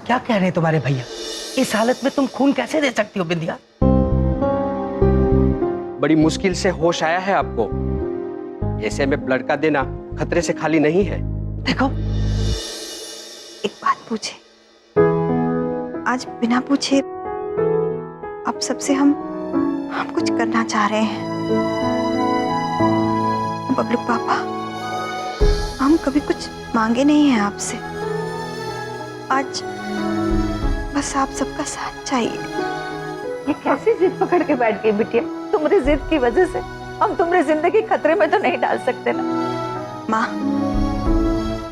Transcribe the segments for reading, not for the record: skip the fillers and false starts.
क्या कह रहे हैं तुम्हारे भैया? इस हालत में तुम खून कैसे दे सकती हो बिंदिया? बड़ी मुश्किल से होश आया है आपको। ऐसे में ब्लड का देना खतरे से खाली नहीं है। देखो, एक बात पूछे, आज बिना पूछे अब सबसे हम कुछ करना चाह रहे हैं। बबलू पापा, हम कभी कुछ मांगे नहीं हैं आपसे। आज बस आप सबका साथ चाहिए। ये कैसी जिद पकड़ के बैठ गई बिटिया? तुम्हारी जिद की वजह से हम तुम्हारी जिंदगी खतरे में तो नहीं डाल सकते ना। माँ,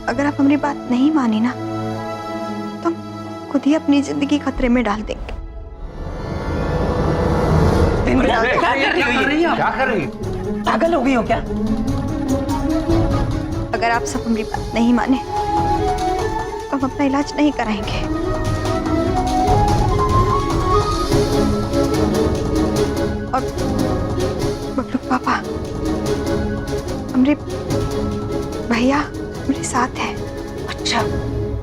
अगर आप हमारी बात नहीं मानी ना तो हम खुद ही अपनी जिंदगी खतरे में डाल देंगे। क्या कर रही हो? क्या कर रही हो? पागल हो गई हो क्या? अगर आप सब हमारी बात नहीं माने तो हम अपना इलाज नहीं कराएंगे। और बबलू पापा, हमारे भैया मेरे साथ है। अच्छा,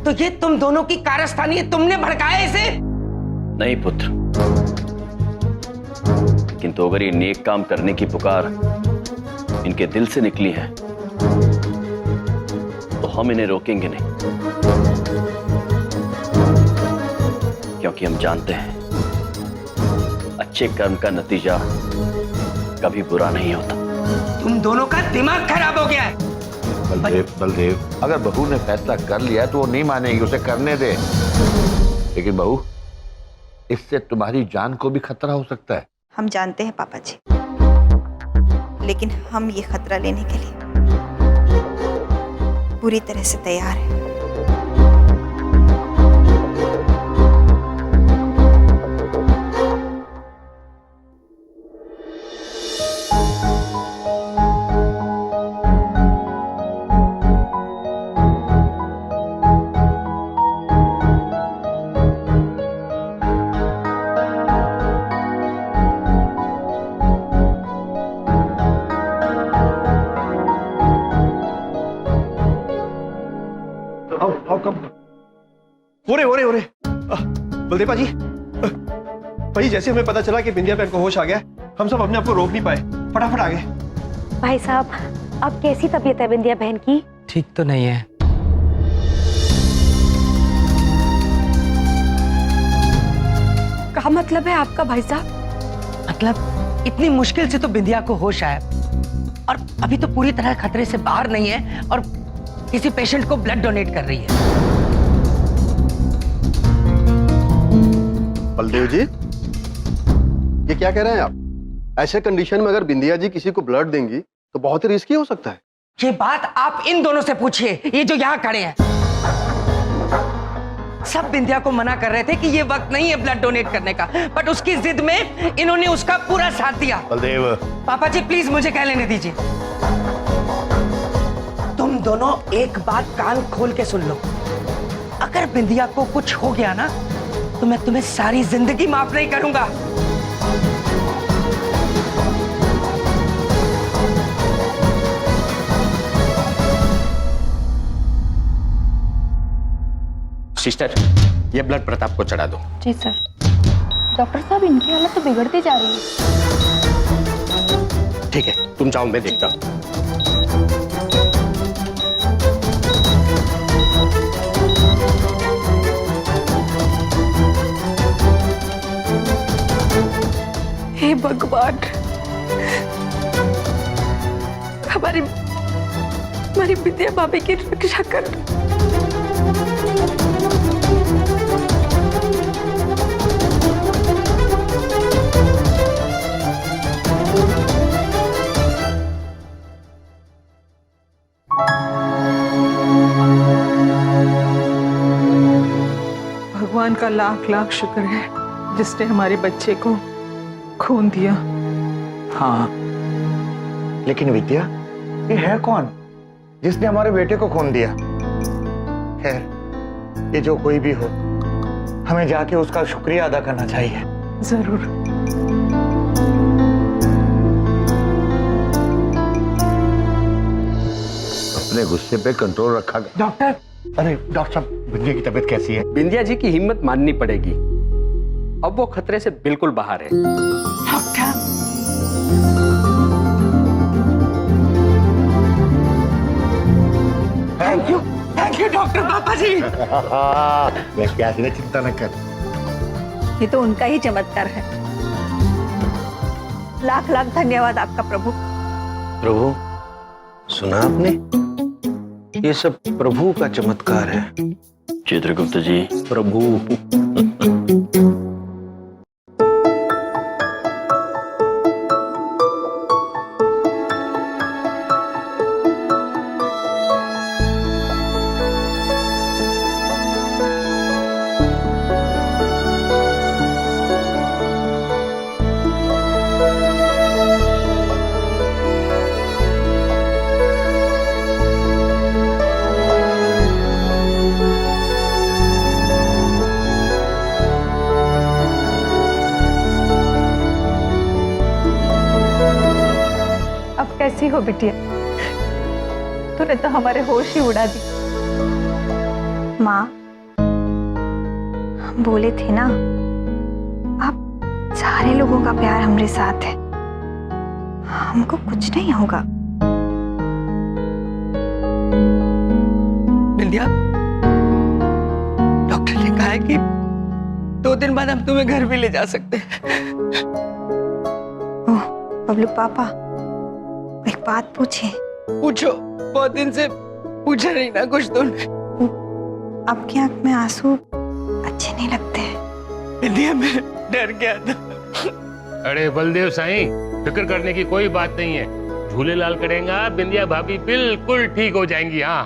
तो ये तुम दोनों की कारस्तानी है? तुमने भड़काया इसे? नहीं पुत्र, किंतु अगर ये नेक काम करने की पुकार इनके दिल से निकली है तो हम इन्हें रोकेंगे नहीं, क्योंकि हम जानते हैं अच्छे कर्म का नतीजा कभी बुरा नहीं होता। तुम दोनों का दिमाग खराब हो गया है। बलदेव, अगर बहू ने फैसला कर लिया तो वो नहीं मानेगी, उसे करने दे। लेकिन बहू, इससे तुम्हारी जान को भी खतरा हो सकता है। हम जानते हैं पापा जी, लेकिन हम ये खतरा लेने के लिए पूरी तरह से तैयार हैं। आओ कम। ओरे ओरे ओरे, बलदेव पाजी, भाई जैसे हमें पता चला कि बिंदिया बहन को होश आ गया, हम सब अपने आप को रोक नहीं पाए, फटाफट आ गए। भाई साहब, अब कैसी तबीयत है बिंदिया बहन की? ठीक तो नहीं है। क्या मतलब है आपका भाई साहब? मतलब इतनी मुश्किल से तो बिंदिया को होश आया और अभी तो पूरी तरह खतरे से बाहर नहीं है और किसी पेशेंट को ब्लड डोनेट कर रही है। बलदेव जी, ये क्या कह रहे हैं आप? ऐसे कंडीशन में अगर बिंदिया जी किसी को ब्लड देंगी तो बहुत ही रिस्की हो सकता है। ये बात आप इन दोनों से पूछिए, ये जो यहाँ खड़े हैं। सब बिंदिया को मना कर रहे थे कि ये वक्त नहीं है ब्लड डोनेट करने का, बट उसकी जिद में इन्होंने उसका पूरा साथ दिया। बलदेव, पापा जी प्लीज मुझे कह लेने दीजिए। तुम दोनों एक बात कान खोल के सुन लो, अगर बिंदिया को कुछ हो गया ना तो मैं तुम्हें सारी जिंदगी माफ नहीं करूंगा। सिस्टर, ये ब्लड प्रताप को चढ़ा दो। जी सर। डॉक्टर साहब, इनकी हालत तो बिगड़ती जा रही है। ठीक है, तुम जाओ, मैं देखता हूं। हे भगवान, हमारी बिंदिया भाभी की रक्षा कर। भगवान का लाख लाख शुक्र है जिसने हमारे बच्चे को खून दिया। हाँ, लेकिन विद्या, ये है कौन जिसने हमारे बेटे को खून दिया? खैर, ये जो कोई भी हो, हमें जाके उसका शुक्रिया अदा करना चाहिए। जरूर। अपने गुस्से पे कंट्रोल रखा। डॉक्टर, अरे डॉक्टर साहब, बिंदिया की तबीयत कैसी है? बिंदिया जी की हिम्मत माननी पड़ेगी, अब वो खतरे से बिल्कुल बाहर है। डॉक्टर, थैंक यू डॉक्टर पापा जी। मैं क्या चिंता न कर। ये तो उनका ही चमत्कार है। लाख लाख धन्यवाद आपका प्रभु। प्रभु, सुना आपने? ये सब प्रभु का चमत्कार है। चित्रगुप्त जी, प्रभु। अब कैसी हो बिटिया? तूने तो हमारे होश ही उड़ा दी। माँ, हम बोले थे ना, आप सारे लोगों का प्यार हमारे साथ है, हमको कुछ नहीं होगा। बिंदिया, डॉक्टर ने कहा है कि 2 दिन बाद हम तुम्हें घर भी ले जा सकते हैं। ओह बबलू पापा, एक बात पूछे? पूछो, बहुत दिन से पूछा नहीं ना कुछ तुमने। आपकी आंख में आंसू अच्छे नहीं लगते हैं। बिंदिया, मैं डर गया था। अरे बलदेव साईं, फिक्र करने की कोई बात नहीं है। झूलेलाल करेगा, बिंदिया भाभी बिल्कुल ठीक हो जाएंगी। हाँ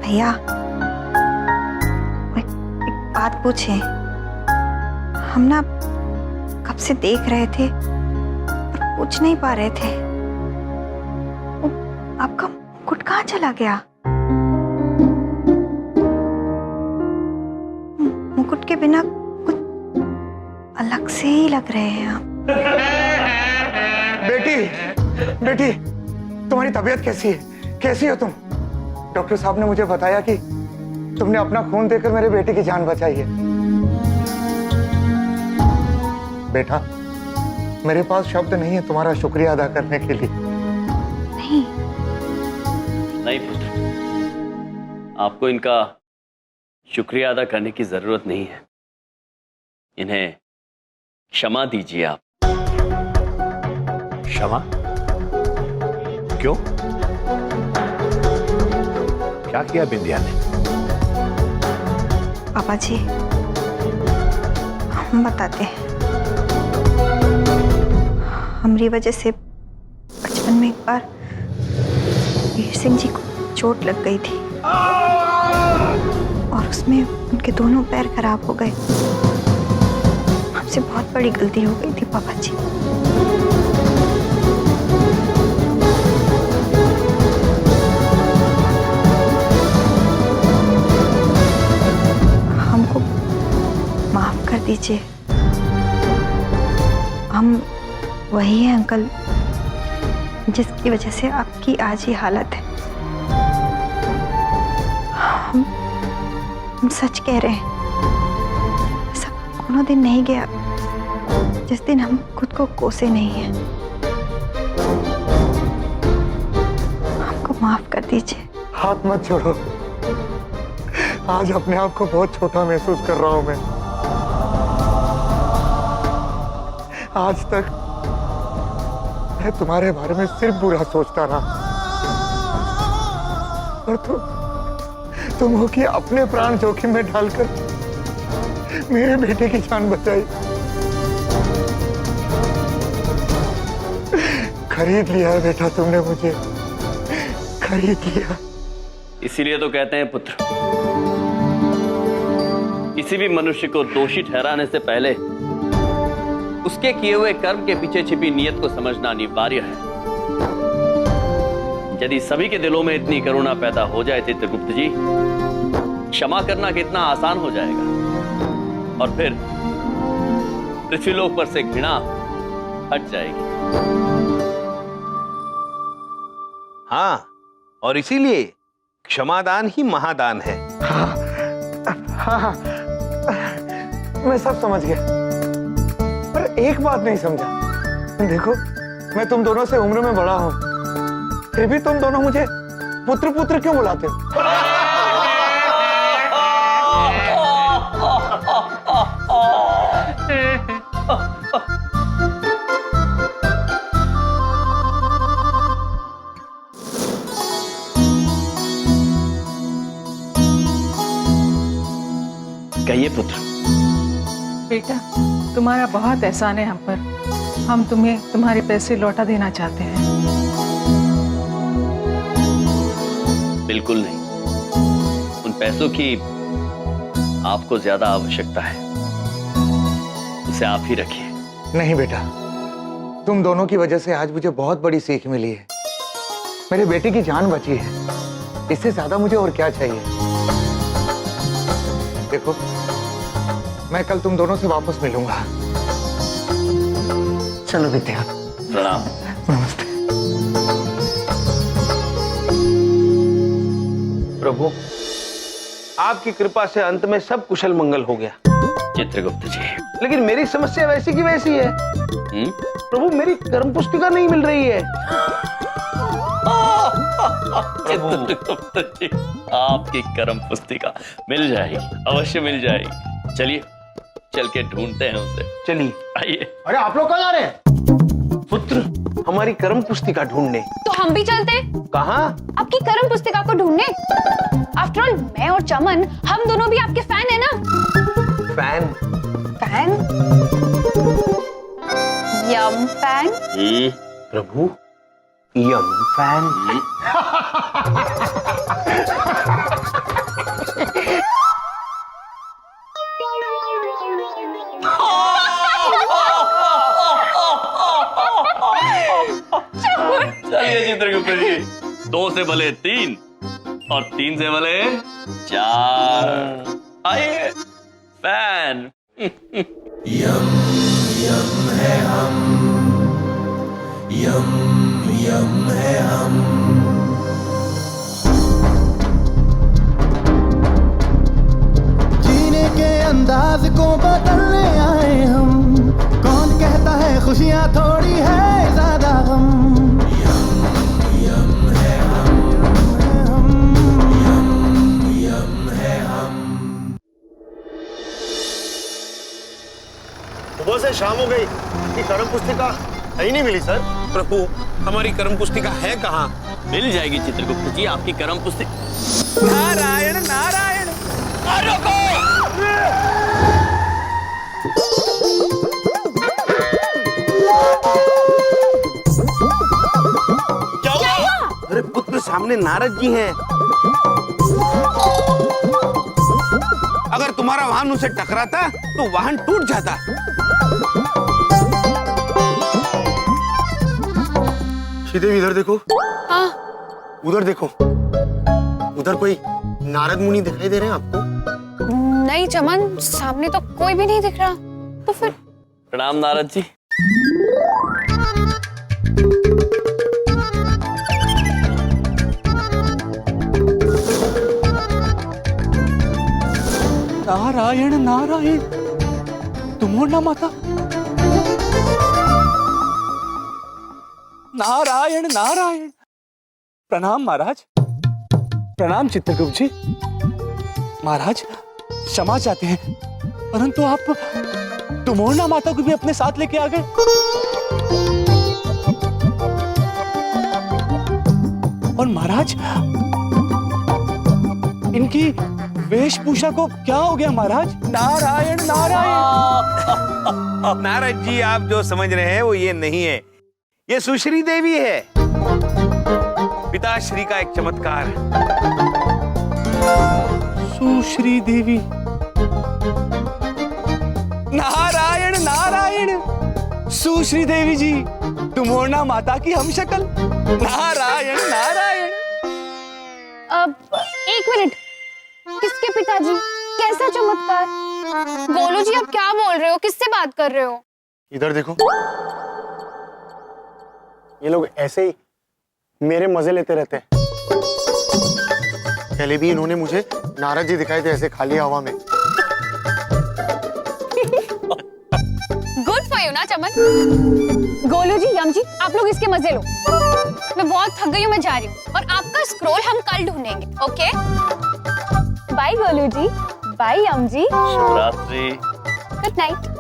भैया, एक बात पूछे? हम ना कब से देख रहे थे और पूछ नहीं पा रहे थे, आपका मुकुट कहाँ चला गया? मुकुट के बिना कुछ अलग से ही लग रहे हैं आप। बेटी, तुम्हारी तबीयत कैसी है? कैसी हो तुम? डॉक्टर साहब ने मुझे बताया कि तुमने अपना खून देकर मेरे बेटे की जान बचाई है। बेटा, मेरे पास शब्द नहीं है तुम्हारा शुक्रिया अदा करने के लिए। नहीं पुत्र, आपको इनका शुक्रिया अदा करने की जरूरत नहीं है। इन्हें क्षमा दीजिए आप। क्षमा? क्यों? क्या किया बिंदिया ने? पापा जी, हम बताते हैं। हमारी वजह से बचपन में एक बार वीर सिंह जी को चोट लग गई थी और उसमें उनके दोनों पैर खराब हो गए। हमसे बहुत बड़ी गलती हो गई थी पापा जी। हमको माफ कर दीजिए। हम वही है अंकल जिसकी वजह से आपकी आज ये हालत है। हम सच कह रहे हैं। ऐसा कोनो दिन नहीं गया जिस दिन हम खुद को कोसे नहीं हैं। हमको माफ कर दीजिए। हाथ मत छोड़ो। आज अपने आप को बहुत छोटा महसूस कर रहा हूं मैं। आज तक मैं तुम्हारे बारे में सिर्फ बुरा सोचता रहा और तुम हो कि अपने प्राण जोखिम में डालकर मेरे बेटे की जान बचाई। खरीद लिया है बेटा तुमने मुझे, खरीद लिया। इसीलिए तो कहते हैं पुत्र, किसी भी मनुष्य को दोषी ठहराने से पहले उसके किए हुए कर्म के पीछे छिपी नीयत को समझना अनिवार्य है। यदि सभी के दिलों में इतनी करुणा पैदा हो जाए चित्रगुप्त जी, क्षमा करना कितना आसान हो जाएगा और फिर पृथ्वीलोक पर से घृणा हट जाएगी। हाँ, और इसीलिए क्षमादान ही महादान है। हाँ हाँ हाँ, मैं सब समझ गया, पर एक बात नहीं समझा। देखो, मैं तुम दोनों से उम्र में बड़ा हूं, फिर भी तुम दोनों मुझे पुत्र पुत्र क्यों बुलाते हो? कहिए पुत्र। बेटा, तुम्हारा बहुत एहसान है हम पर। हम तुम्हें तुम्हारे पैसे लौटा देना चाहते हैं। बिल्कुल नहीं, उन पैसों की आपको ज्यादा आवश्यकता है, उसे आप ही रखिए। नहीं बेटा, तुम दोनों की वजह से आज मुझे बहुत बड़ी सीख मिली है। मेरे बेटे की जान बची है, इससे ज्यादा मुझे और क्या चाहिए। देखो, मैं कल तुम दोनों से वापस मिलूंगा। चलो विद्या। प्रणाम। नमस्ते। प्रभु, आपकी कृपा से अंत में सब कुशल मंगल हो गया। चित्रगुप्त जी। लेकिन मेरी समस्या वैसी की वैसी है। प्रभु, मेरी कर्म पुस्तिका नहीं मिल रही है। चित्रगुप्त जी, आपकी कर्म पुस्तिका मिल जाएगी, अवश्य मिल जाएगी। चलिए, चल के ढूंढते हैं उसे। चलिए। आइए। अरे आप लोग कहाँ जा रहे हैं? पुत्र, हमारी कर्म पुस्तिका ढूंढने। तो हम भी चलते। कहाँ? आपकी कर्म पुस्तिका को ढूंढने। आफ्टर ऑल मैं और चमन, हम दोनों भी आपके फैन है ना। फैन? फैन? यम फैन? प्रभु, यम फैन? चलिए चित्रगुप्त जी, 2 से भले 3 और 3 से भले 4। आइए फैन। यम यम है हम, यम यम है हम। जीने के अंदाज को बदलने आए हम। कौन कहता है खुशियां थोड़ी है ज्यादा गम। सुबह से शाम हो गई कि कर्म पुस्तिका कहीं नहीं मिली सर। प्रभु, हमारी कर्म पुस्तिका है कहाँ? मिल जाएगी चित्रगुप्त जी, आपकी कर्म पुस्तिका। नारायण नारायण। क्या हुआ? अरे पुत्र, सामने नारद जी हैं। अगर तुम्हारा वाहन उनसे टकराता तो वाहन टूट जाता। श्रीदेवी, इधर देखो। हाँ? उधर देखो, उधर कोई नारद मुनि दिखाई दे रहे हैं आपको? नहीं चमन, सामने तो कोई भी नहीं दिख रहा। तो फिर? प्रणाम नारद जी। नारायण नारायण, तुम हो ना माता? नारायण नारायण। प्रणाम महाराज। प्रणाम चित्रगुप्त जी। महाराज क्षमा चाहते हैं, परंतु आप तुमोरना माता को भी अपने साथ लेके आ गए। और महाराज, इनकी वेशभूषा को क्या हो गया महाराज? नारायण नारायण। नारद जी, आप जो समझ रहे हैं वो ये नहीं है, ये सुश्री देवी है, पिताश्री का एक चमत्कार। सुश्री देवी। नारायण नारायण। सुश्री देवी जी, तुम हो ना माता की हम शक्ल। नारायण नारायण। अब 1 मिनट, किसके पिताजी? कैसा चमत्कार? गोलू जी, आप क्या बोल रहे हो? किससे बात कर रहे हो? इधर देखो, ये लोग ऐसे ही मेरे मजे लेते रहते हैं। पहले भी इन्होंने मुझे नारद जी दिखाए थे ऐसे खाली हवा में। गुड फॉर यू ना चमन। गोलू जी, यम जी, आप लोग इसके मजे लो। मैं बहुत थक गई हूँ, मैं जा रही हूँ। और आपका स्क्रोल हम कल ढूंढेंगे, ओके? बाय गोलू जी, बाय यम जी, शुभ रात्रि। Good night.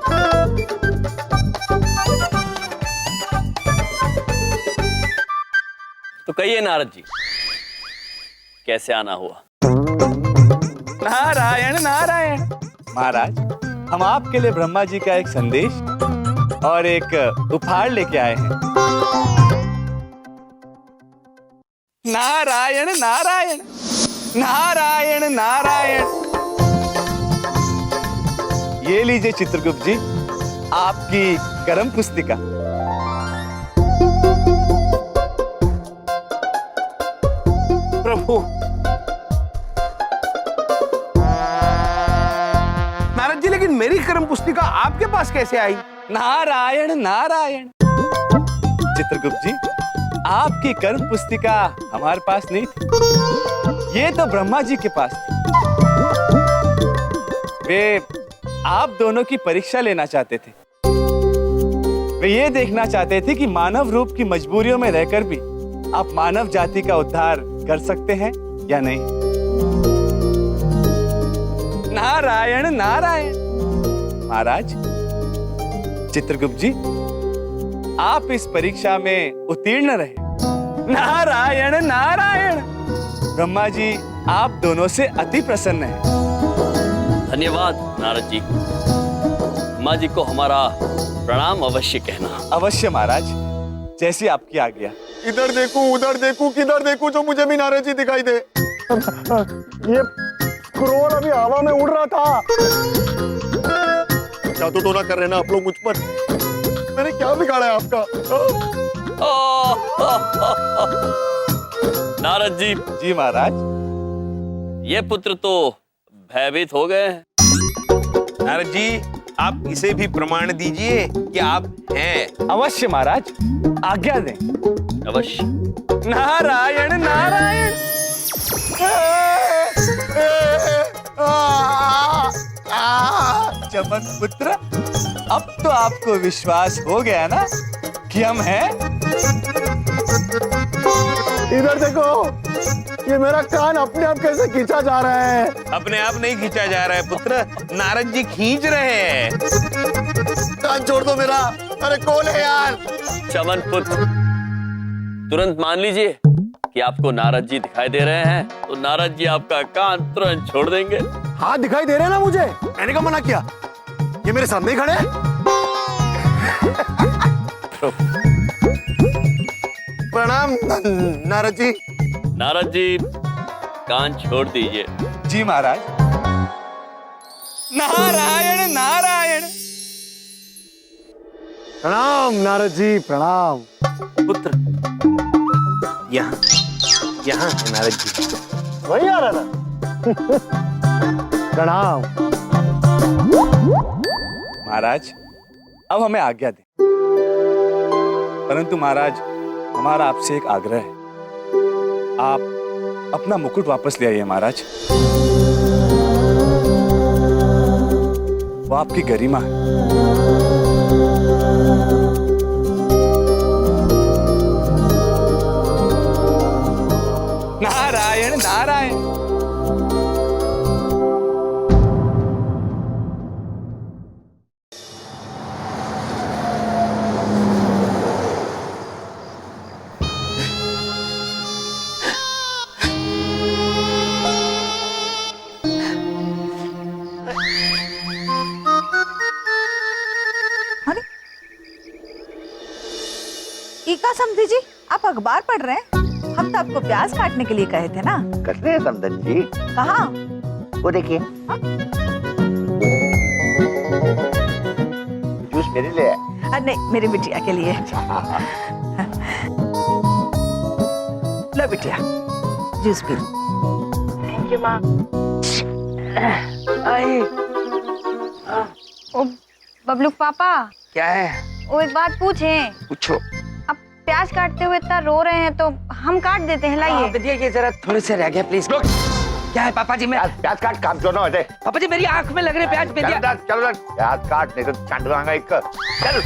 तो कहिए नारद जी, कैसे आना हुआ? नारायण नारायण। महाराज, हम आपके लिए ब्रह्मा जी का एक संदेश और एक उपहार लेके आए हैं। नारायण नारायण नारायण नारायण। ये लीजिए चित्रगुप्त जी, आपकी कर्म पुस्तिका। प्रभु, नारद जी, लेकिन मेरी कर्म पुस्तिका आपके पास कैसे आई? नारायण नारायण। चित्रगुप्त जी, आपकी कर्म पुस्तिका हमारे पास नहीं थी, ये तो ब्रह्मा जी के पास थी। वे आप दोनों की परीक्षा लेना चाहते थे। वे ये देखना चाहते थे कि मानव रूप की मजबूरियों में रहकर भी आप मानव जाति का उद्धार कर सकते हैं या नहीं। नारायण नारायण। महाराज, चित्रगुप्त जी, आप इस परीक्षा में उत्तीर्ण रहे। नारायण नारायण। ब्रह्मा जी आप दोनों से अति प्रसन्न हैं। धन्यवाद नारद जी। ब्रह्मा जी को हमारा प्रणाम अवश्य कहना। अवश्य महाराज, जैसी आपकी आज्ञा। इधर देखूं, उधर देखूं, किधर देखूं, जो मुझे भी नारद जी दिखाई दे। ये स्क्रोल अभी हवा में उड़ रहा था। जादू तो ना कर रहे ना आप लोग मुझ पर? मैंने क्या बिगाड़ा है आपका? नारद जी। जी महाराज। ये पुत्र तो भयभीत हो गए हैं। नारद जी, आप इसे भी प्रमाण दीजिए कि आप हैं। अवश्य महाराज, आज्ञा दें। अवश्य। नारायण नारायण। चमन पुत्र, अब तो आपको विश्वास हो गया ना कि हम हैं? इधर देखो, ये मेरा कान अपने आप कैसे खींचा जा रहा है। अपने आप नहीं खींचा जा रहा है पुत्र, नारद जी खींच रहे हैं। कान छोड़ दो मेरा। अरे कौन है यार? चमन पुत्र, तुरंत मान लीजिए कि आपको नारद जी दिखाई दे रहे हैं, तो नारद जी आपका कान तुरंत छोड़ देंगे। हाँ, दिखाई दे रहे हैं ना मुझे। मैंने कब मना किया? ये मेरे सामने ही खड़े हैं। प्रणाम नारद जी। नारद जी, कान छोड़ दीजिए। जी महाराज। नारायण नारायण। प्रणाम नारद जी, प्रणाम। पुत्र, यहाँ यहाँ है नारद जी। वही आ रहा था। प्रणाम महाराज। अब हमें आज्ञा दें। परंतु महाराज, हमारा आपसे एक आग्रह है। आप अपना मुकुट वापस ले आइए महाराज। वो आपकी गरिमा है। नारायण नारायण। ईका समझी जी, आप अखबार पढ़ रहे हैं? हम तो आपको प्याज काटने के लिए कहे थे ना। कट रहे हैं समदन जी। कहाँ? वो देखिए, जूस मेरे लिए है। नहीं, मेरी बिटिया के लिए। लो बिटिया, juice P low. Thank you माँ। ओ बबलू पापा, क्या है? वो एक बात पूछें। पूछो। प्याज काटते हुए इतना रो रहे हैं तो हम काट देते हैं, लाइए। विद्या ये जरा थोड़े से रह गया प्लीज। क्या है पापा जी? मैं प्याज काट काम क्यों ना होते? पापा जी मेरी आंख में लग रहे प्याज। विद्या चलो प्याज काट नहीं तो चंड मांगा एक। चल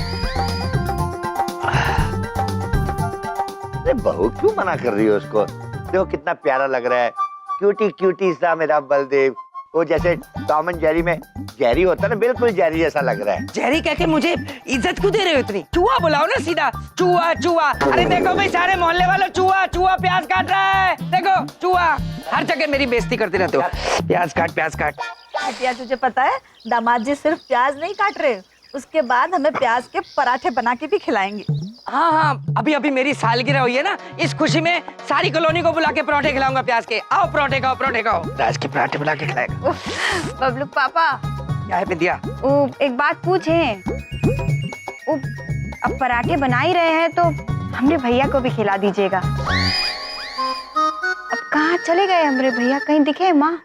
अरे बहू क्यों मना कर रही हो उसको? देखो कितना प्यारा लग रहा है, क्यूटी क्यूटी सा मेरा बलदेव। वो जैसे टॉम एंड जेरी में जेरी होता है ना, बिल्कुल जेरी जैसा लग रहा है। जेरी कह के मुझे इज्जत क्यों दे रहे हो इतनी? चूहा बुलाओ ना सीधा, चूहा चूहा। अरे देखो भाई सारे मोहल्ले वालों, चूहा चूहा प्याज काट रहा है। देखो चूहा, हर जगह मेरी बेइज्जती करते रहते हो। प्याज काट प्याज काट। बिटिया तुझे पता है दामाद जी सिर्फ प्याज नहीं काट रहे, उसके बाद हमें प्याज के पराठे बना के भी खिलाएंगे। हाँ हाँ, अभी अभी मेरी सालगिरह हुई है ना, इस खुशी में सारी कॉलोनी को बुला के पराठे खिलाऊंगा प्याज के। आओ पराठे खाओ, पराठे खाओ। प्याज के पराठे बुला के खिलाएगा। बबलू पापा, क्या है विद्या? एक बात पूछे, अब पराठे बना ही रहे हैं तो हमरे भैया को भी खिला दीजिएगा। अब कहाँ चले गए हमरे भैया? कहीं दिखे माँ?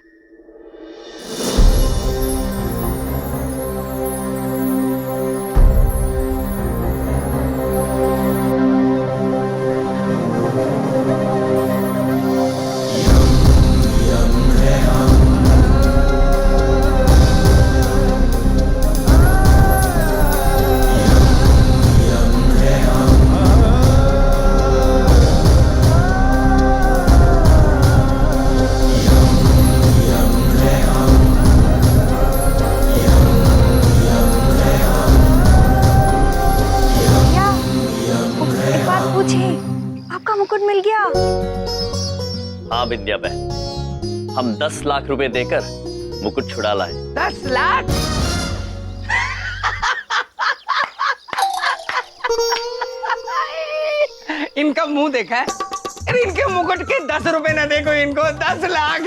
आपका मुकुट मिल गया? हाँ विद्या बहन, हम 10 लाख रुपए देकर मुकुट छुड़ा लाए। 10 लाख? इनका मुंह देखा है? अरे इनके मुकुट के 10 रुपए ना देखो इनको, 10 लाख।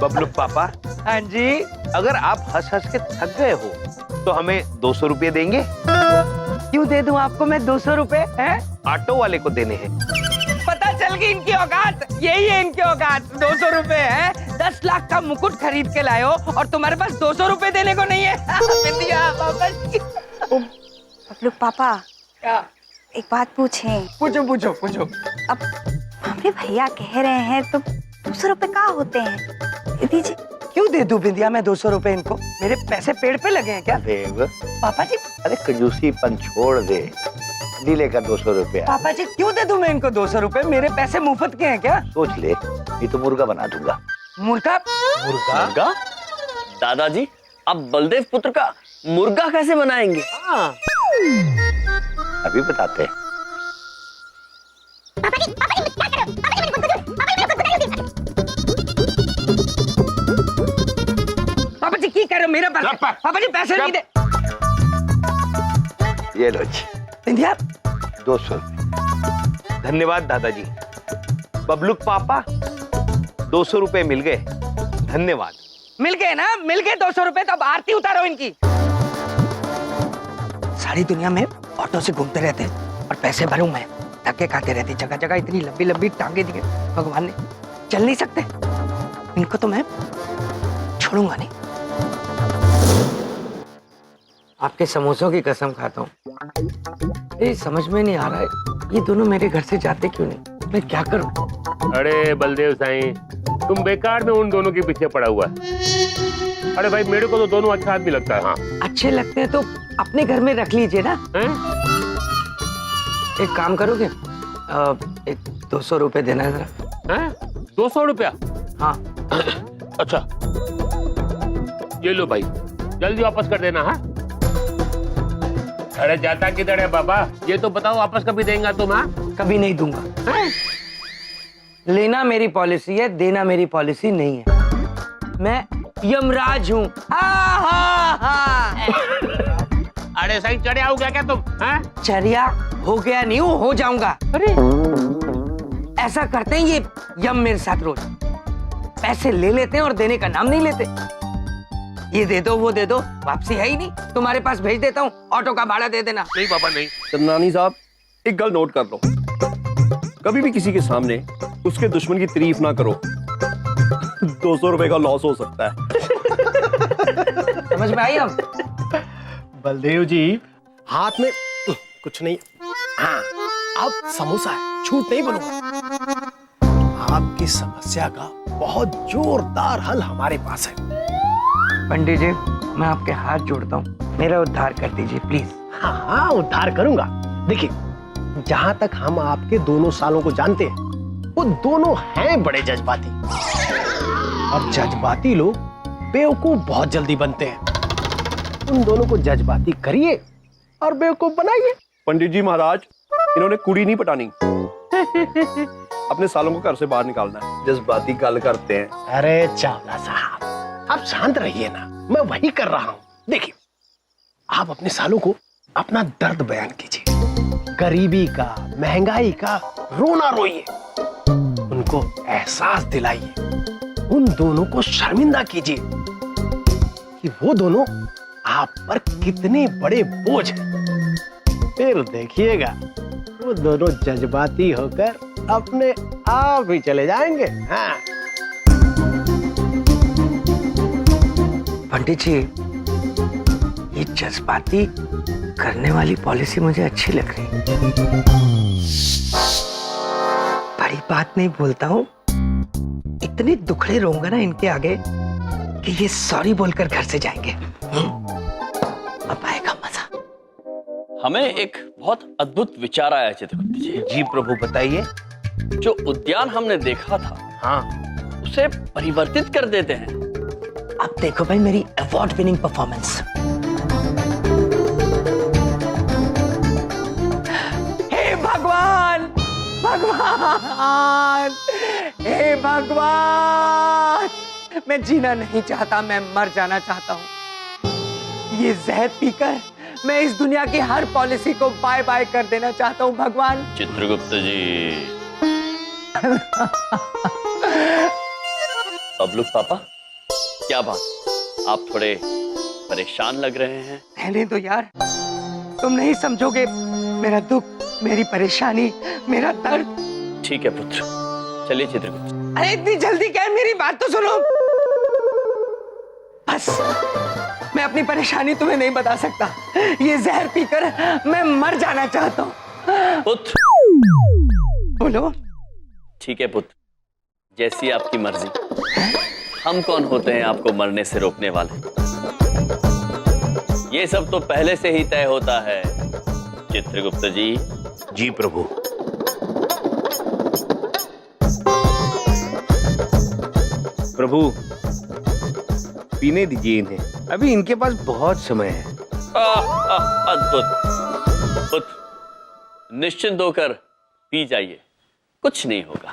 बबलू पापा, हाँ जी। अगर आप हंस हंस के थक गए हो तो हमें 200 रुपये देंगे? क्यों दे दूं आपको मैं 200 रुपए? हैं? ऑटो वाले को देने हैं। पता चल गई इनकी औकात, यही है इनकी औकात। 200 रुपए है, 10 लाख का मुकुट खरीद के लाए हो और तुम्हारे पास 200 रुपए देने को नहीं है। विद्या वापस। बबलू पापा, क्या? एक बात पूछें? पूछो पूछो पूछो। अब हमरे भैया कह रहे हैं तो 200 रुपए कहाँ होते हैं? दे दीजिए। क्यों दे दूं विद्या मैं 200 रुपए इनको? मेरे पैसे पेड़ पे लगे हैं क्या? देव, पापा जी। अरे कंजूसीपन छोड़ दे, दिले का 200 रुपया। पापा जी क्यों दे दूं मैं इनको 200 रुपए? मेरे पैसे मुफ्त के हैं क्या? सोच ले, ये तो मुर्गा बना दूंगा। मुर्गा? मुर्गा? दादाजी, आप बलदेव पुत्र का मुर्गा कैसे बनाएंगे? अभी बताते हैं। पापा जी की कर रहे हो? मेरा पैसे पापा जी पैसे नहीं दे। ये लो जी विद्या, 200 रुपये। धन्यवाद दादाजी। बबलू पापा, 200 रुपए मिल गए, धन्यवाद। मिल गए ना? मिल गए 200 रुपए, तो अब आरती उतारो इनकी। सारी दुनिया में ऑटो से घूमते रहते और पैसे भरूं मैं, धक्के खाते रहते जगह जगह। इतनी लंबी लंबी टांगे दी भगवान ने, चल नहीं सकते। इनको तो मैं छोड़ूंगा नहीं। आपके समोसों की कसम खाता हूँ। ये समझ में नहीं आ रहा है, ये दोनों मेरे घर से जाते क्यों नहीं? मैं क्या करूं? अरे बलदेव साईं, तुम बेकार में उन दोनों के पीछे पड़ा हुआ है। अरे भाई मेरे को तो दोनों अच्छा आदमी लगता है। हाँ, अच्छे लगते हैं तो अपने घर में रख लीजिए ना। एक काम करोगे, एक 200 रुपए देना जरा। 200 रुपया? हाँ। अच्छा, ये लो भाई, जल्दी वापस कर देना। हाँ, अरे जाता किधर है बाबा? ये तो बताओ, वापस कभी देंगे तुम? हाँ, कभी नहीं दूंगा। लेना मेरी पॉलिसी है, देना मेरी पॉलिसी नहीं है। मैं यमराज हूँ। अरे सही चढ़िया हो गया क्या तुम? चढ़िया हो गया नहीं हूँ, हो जाऊंगा। अरे ऐसा करते हैं ये यम मेरे साथ रोज। पैसे ले लेते हैं और देने का नाम नहीं लेते। ये दे दो वो दे दो, वापसी है ही नहीं। तुम्हारे पास भेज देता हूँ, ऑटो का भाड़ा दे देना। नहीं बाबा नहीं। चंदनानी साहब, एक गल नोट कर लो, कभी भी किसी के सामने उसके दुश्मन की तारीफ ना करो। 200 रुपए का लॉस हो सकता है। समझ में आई? हम बलदेव जी, हाथ में कुछ नहीं, हाँ, अब समोसा है, झूठ नहीं बोलूंगा। आपकी समस्या का बहुत जोरदार हल हमारे पास है। पंडित जी, मैं आपके हाथ जोड़ता हूँ, मेरा उद्धार कर दीजिए प्लीज। हाँ हाँ, उद्धार करूंगा। देखिए, जहां तक हम आपके दोनों सालों को जानते हैं, वो दोनों हैं बड़े जज्बाती, और जज्बाती लोग बेवकूफ बहुत जल्दी बनते हैं। उन दोनों को जज्बाती करिए और बेवकूफ बनाइए। पंडित जी महाराज, इन्होंने कुड़ी नहीं पटानी, अपने सालों को घर से बाहर निकालना है। जज्बाती गल करते हैं। अरे चावला साहब, आप शांत रहिए ना, मैं वही कर रहा हूँ। देखिए, आप अपने सालों को अपना दर्द बयान कीजिए, गरीबी का, महंगाई का रोना रोइए, उनको एहसास दिलाइए, उन दोनों को शर्मिंदा कीजिए कि वो दोनों आप पर कितने बड़े बोझ हैं। फिर देखिएगा, वो दोनों जज्बाती होकर अपने आप ही चले जाएंगे। हाँ। पंडित जी, ये जज्बाती करने वाली पॉलिसी मुझे अच्छी लग रही। बड़ी बात नहीं बोलता हूँ, इतने दुखड़े रहूंगा ना इनके आगे कि ये सॉरी बोलकर घर से जाएंगे। अब आएगा मजा। हमें एक बहुत अद्भुत विचार आया चित्रगुप्त जी। जी प्रभु, बताइए। जो उद्यान हमने देखा था, हाँ, उसे परिवर्तित कर देते हैं। अब देखो भाई मेरी अवार्ड विनिंग परफॉर्मेंस। हे भगवान, भगवान, हे भगवान, मैं जीना नहीं चाहता, मैं मर जाना चाहता हूँ। ये जहर पीकर मैं इस दुनिया की हर पॉलिसी को बाय बाय कर देना चाहता हूँ भगवान। चित्रगुप्त जी। बबलू पापा, क्या बात, आप थोड़े परेशान लग रहे हैं। रहने दो यार, तुम नहीं समझोगे मेरा दुख, मेरी परेशानी, मेरा दर्द। ठीक है पुत्र, चलिए चित्रगुप्त। अरे इतनी जल्दी क्या है, मेरी बात तो सुनो। बस, मैं अपनी परेशानी तुम्हें नहीं बता सकता। ये जहर पीकर मैं मर जाना चाहता हूँ। पुत्र। बोलो। ठीक है पुत्र, जैसी आपकी मर्जी। हम कौन होते हैं आपको मरने से रोकने वाले? ये सब तो पहले से ही तय होता है चित्रगुप्त जी। जी प्रभु। प्रभु, पीने दीजिए इन्हें, अभी इनके पास बहुत समय है। अद्भुत पुत्र, निश्चिंत होकर पी जाइए, कुछ नहीं होगा।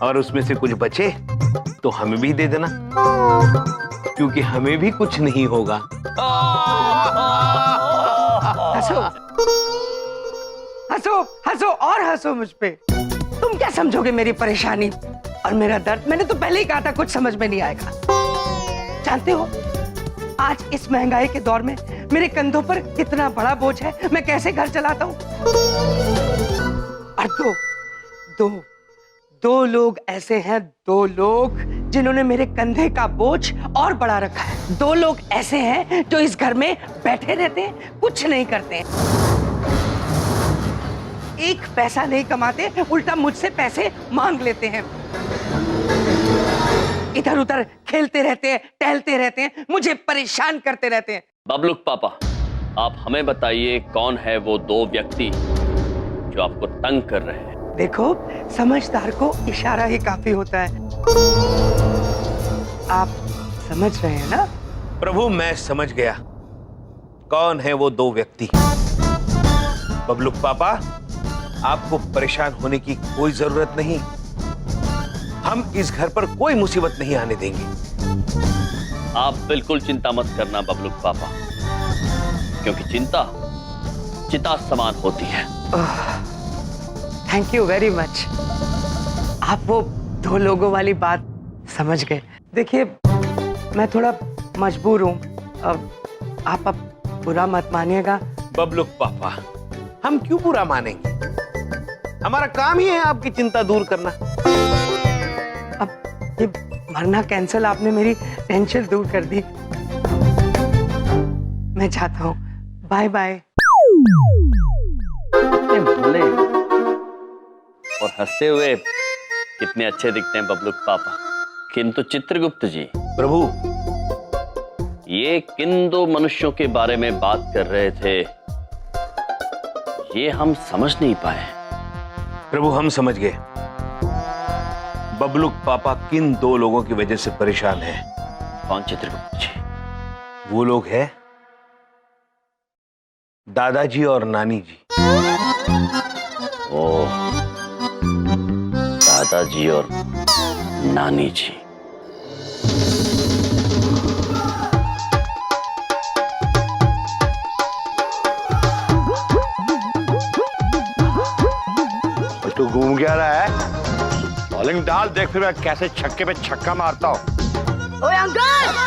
और उसमें से कुछ बचे तो हमें भी दे देना, क्योंकि हमें भी कुछ नहीं होगा। हंसो, हंसो, हंसो और हंसो मुझ पे। तुम क्या समझोगे मेरी परेशानी और मेरा दर्द? मैंने तो पहले ही कहा था कुछ समझ में नहीं आएगा। जानते हो, आज इस महंगाई के दौर में मेरे कंधों पर कितना बड़ा बोझ है, मैं कैसे घर चलाता हूँ। और दो लोग ऐसे हैं, दो लोग जिन्होंने मेरे कंधे का बोझ और बढ़ा रखा है। दो लोग ऐसे हैं जो इस घर में बैठे रहते हैं, कुछ नहीं करते हैं, एक पैसा नहीं कमाते, उल्टा मुझसे पैसे मांग लेते हैं, इधर उधर खेलते रहते हैं, टहलते रहते हैं, मुझे परेशान करते रहते हैं। बबलूक पापा, आप हमें बताइए कौन है वो दो व्यक्ति जो आपको तंग कर रहे हैं? देखो, समझदार को इशारा ही काफी होता है। आप समझ रहे हैं ना? प्रभु, मैं समझ गया कौन है वो दो व्यक्ति। बबलूक पापा, आपको परेशान होने की कोई जरूरत नहीं, हम इस घर पर कोई मुसीबत नहीं आने देंगे। आप बिल्कुल चिंता मत करना बबलूक पापा, क्योंकि चिंता चिता समान होती है। Thank you very much. आप वो दो लोगों वाली बात समझ गए। देखिए, मैं थोड़ा मजबूर हूँ, आप अब बुरा मत मानिएगा। बबलूक पापा, हम क्यों बुरा मानेंगे? हमारा काम ही है आपकी चिंता दूर करना। अब ये मरना कैंसिल, आपने मेरी टेंशन दूर कर दी। मैं जाता हूँ, बाय बाय। और हंसते हुए कितने अच्छे दिखते हैं बबलू पापा। किंतु चित्रगुप्त जी, प्रभु, ये किन दो मनुष्यों के बारे में बात कर रहे थे, ये हम समझ नहीं पाए। प्रभु हम समझ गए। बबलू पापा किन दो लोगों की वजह से परेशान है। कौन चित्रगुप्त जी? वो लोग हैं दादाजी और नानी जी। ओह, दादाजी और नानी जी। तू घूम क्या रहा है? बॉलिंग डाल, देख फिर मैं कैसे छक्के पे छक्का मारता हूँ। ओए अंकल,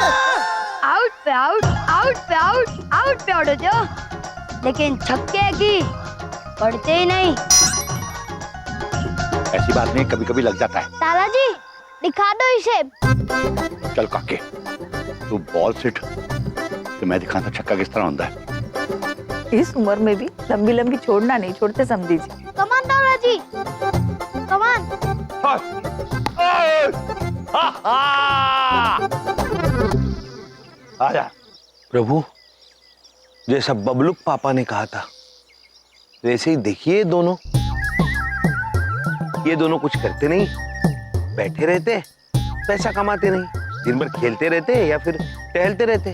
आउट पे आउट, आउट पे आउट, आउट पे आउट हो जाओ, लेकिन छक्के की पड़ते ही नहीं। ऐसी बात नहीं, कभी कभी लग जाता है। दादाजी दिखा दो इसे। चल काके, तू बॉल सिट, तो मैं दिखाता छक्का किस तरह होता है। इस उम्र में भी लंबी लंबी छोड़ना नहीं छोड़ते समझी जी। कमान दादाजी, कमान। आजा। प्रभु, जैसा बबलू पापा ने कहा था वैसे ही देखिए ये दोनों कुछ करते नहीं, बैठे रहते, पैसा कमाते नहीं, दिन भर खेलते रहते या फिर टहलते रहते।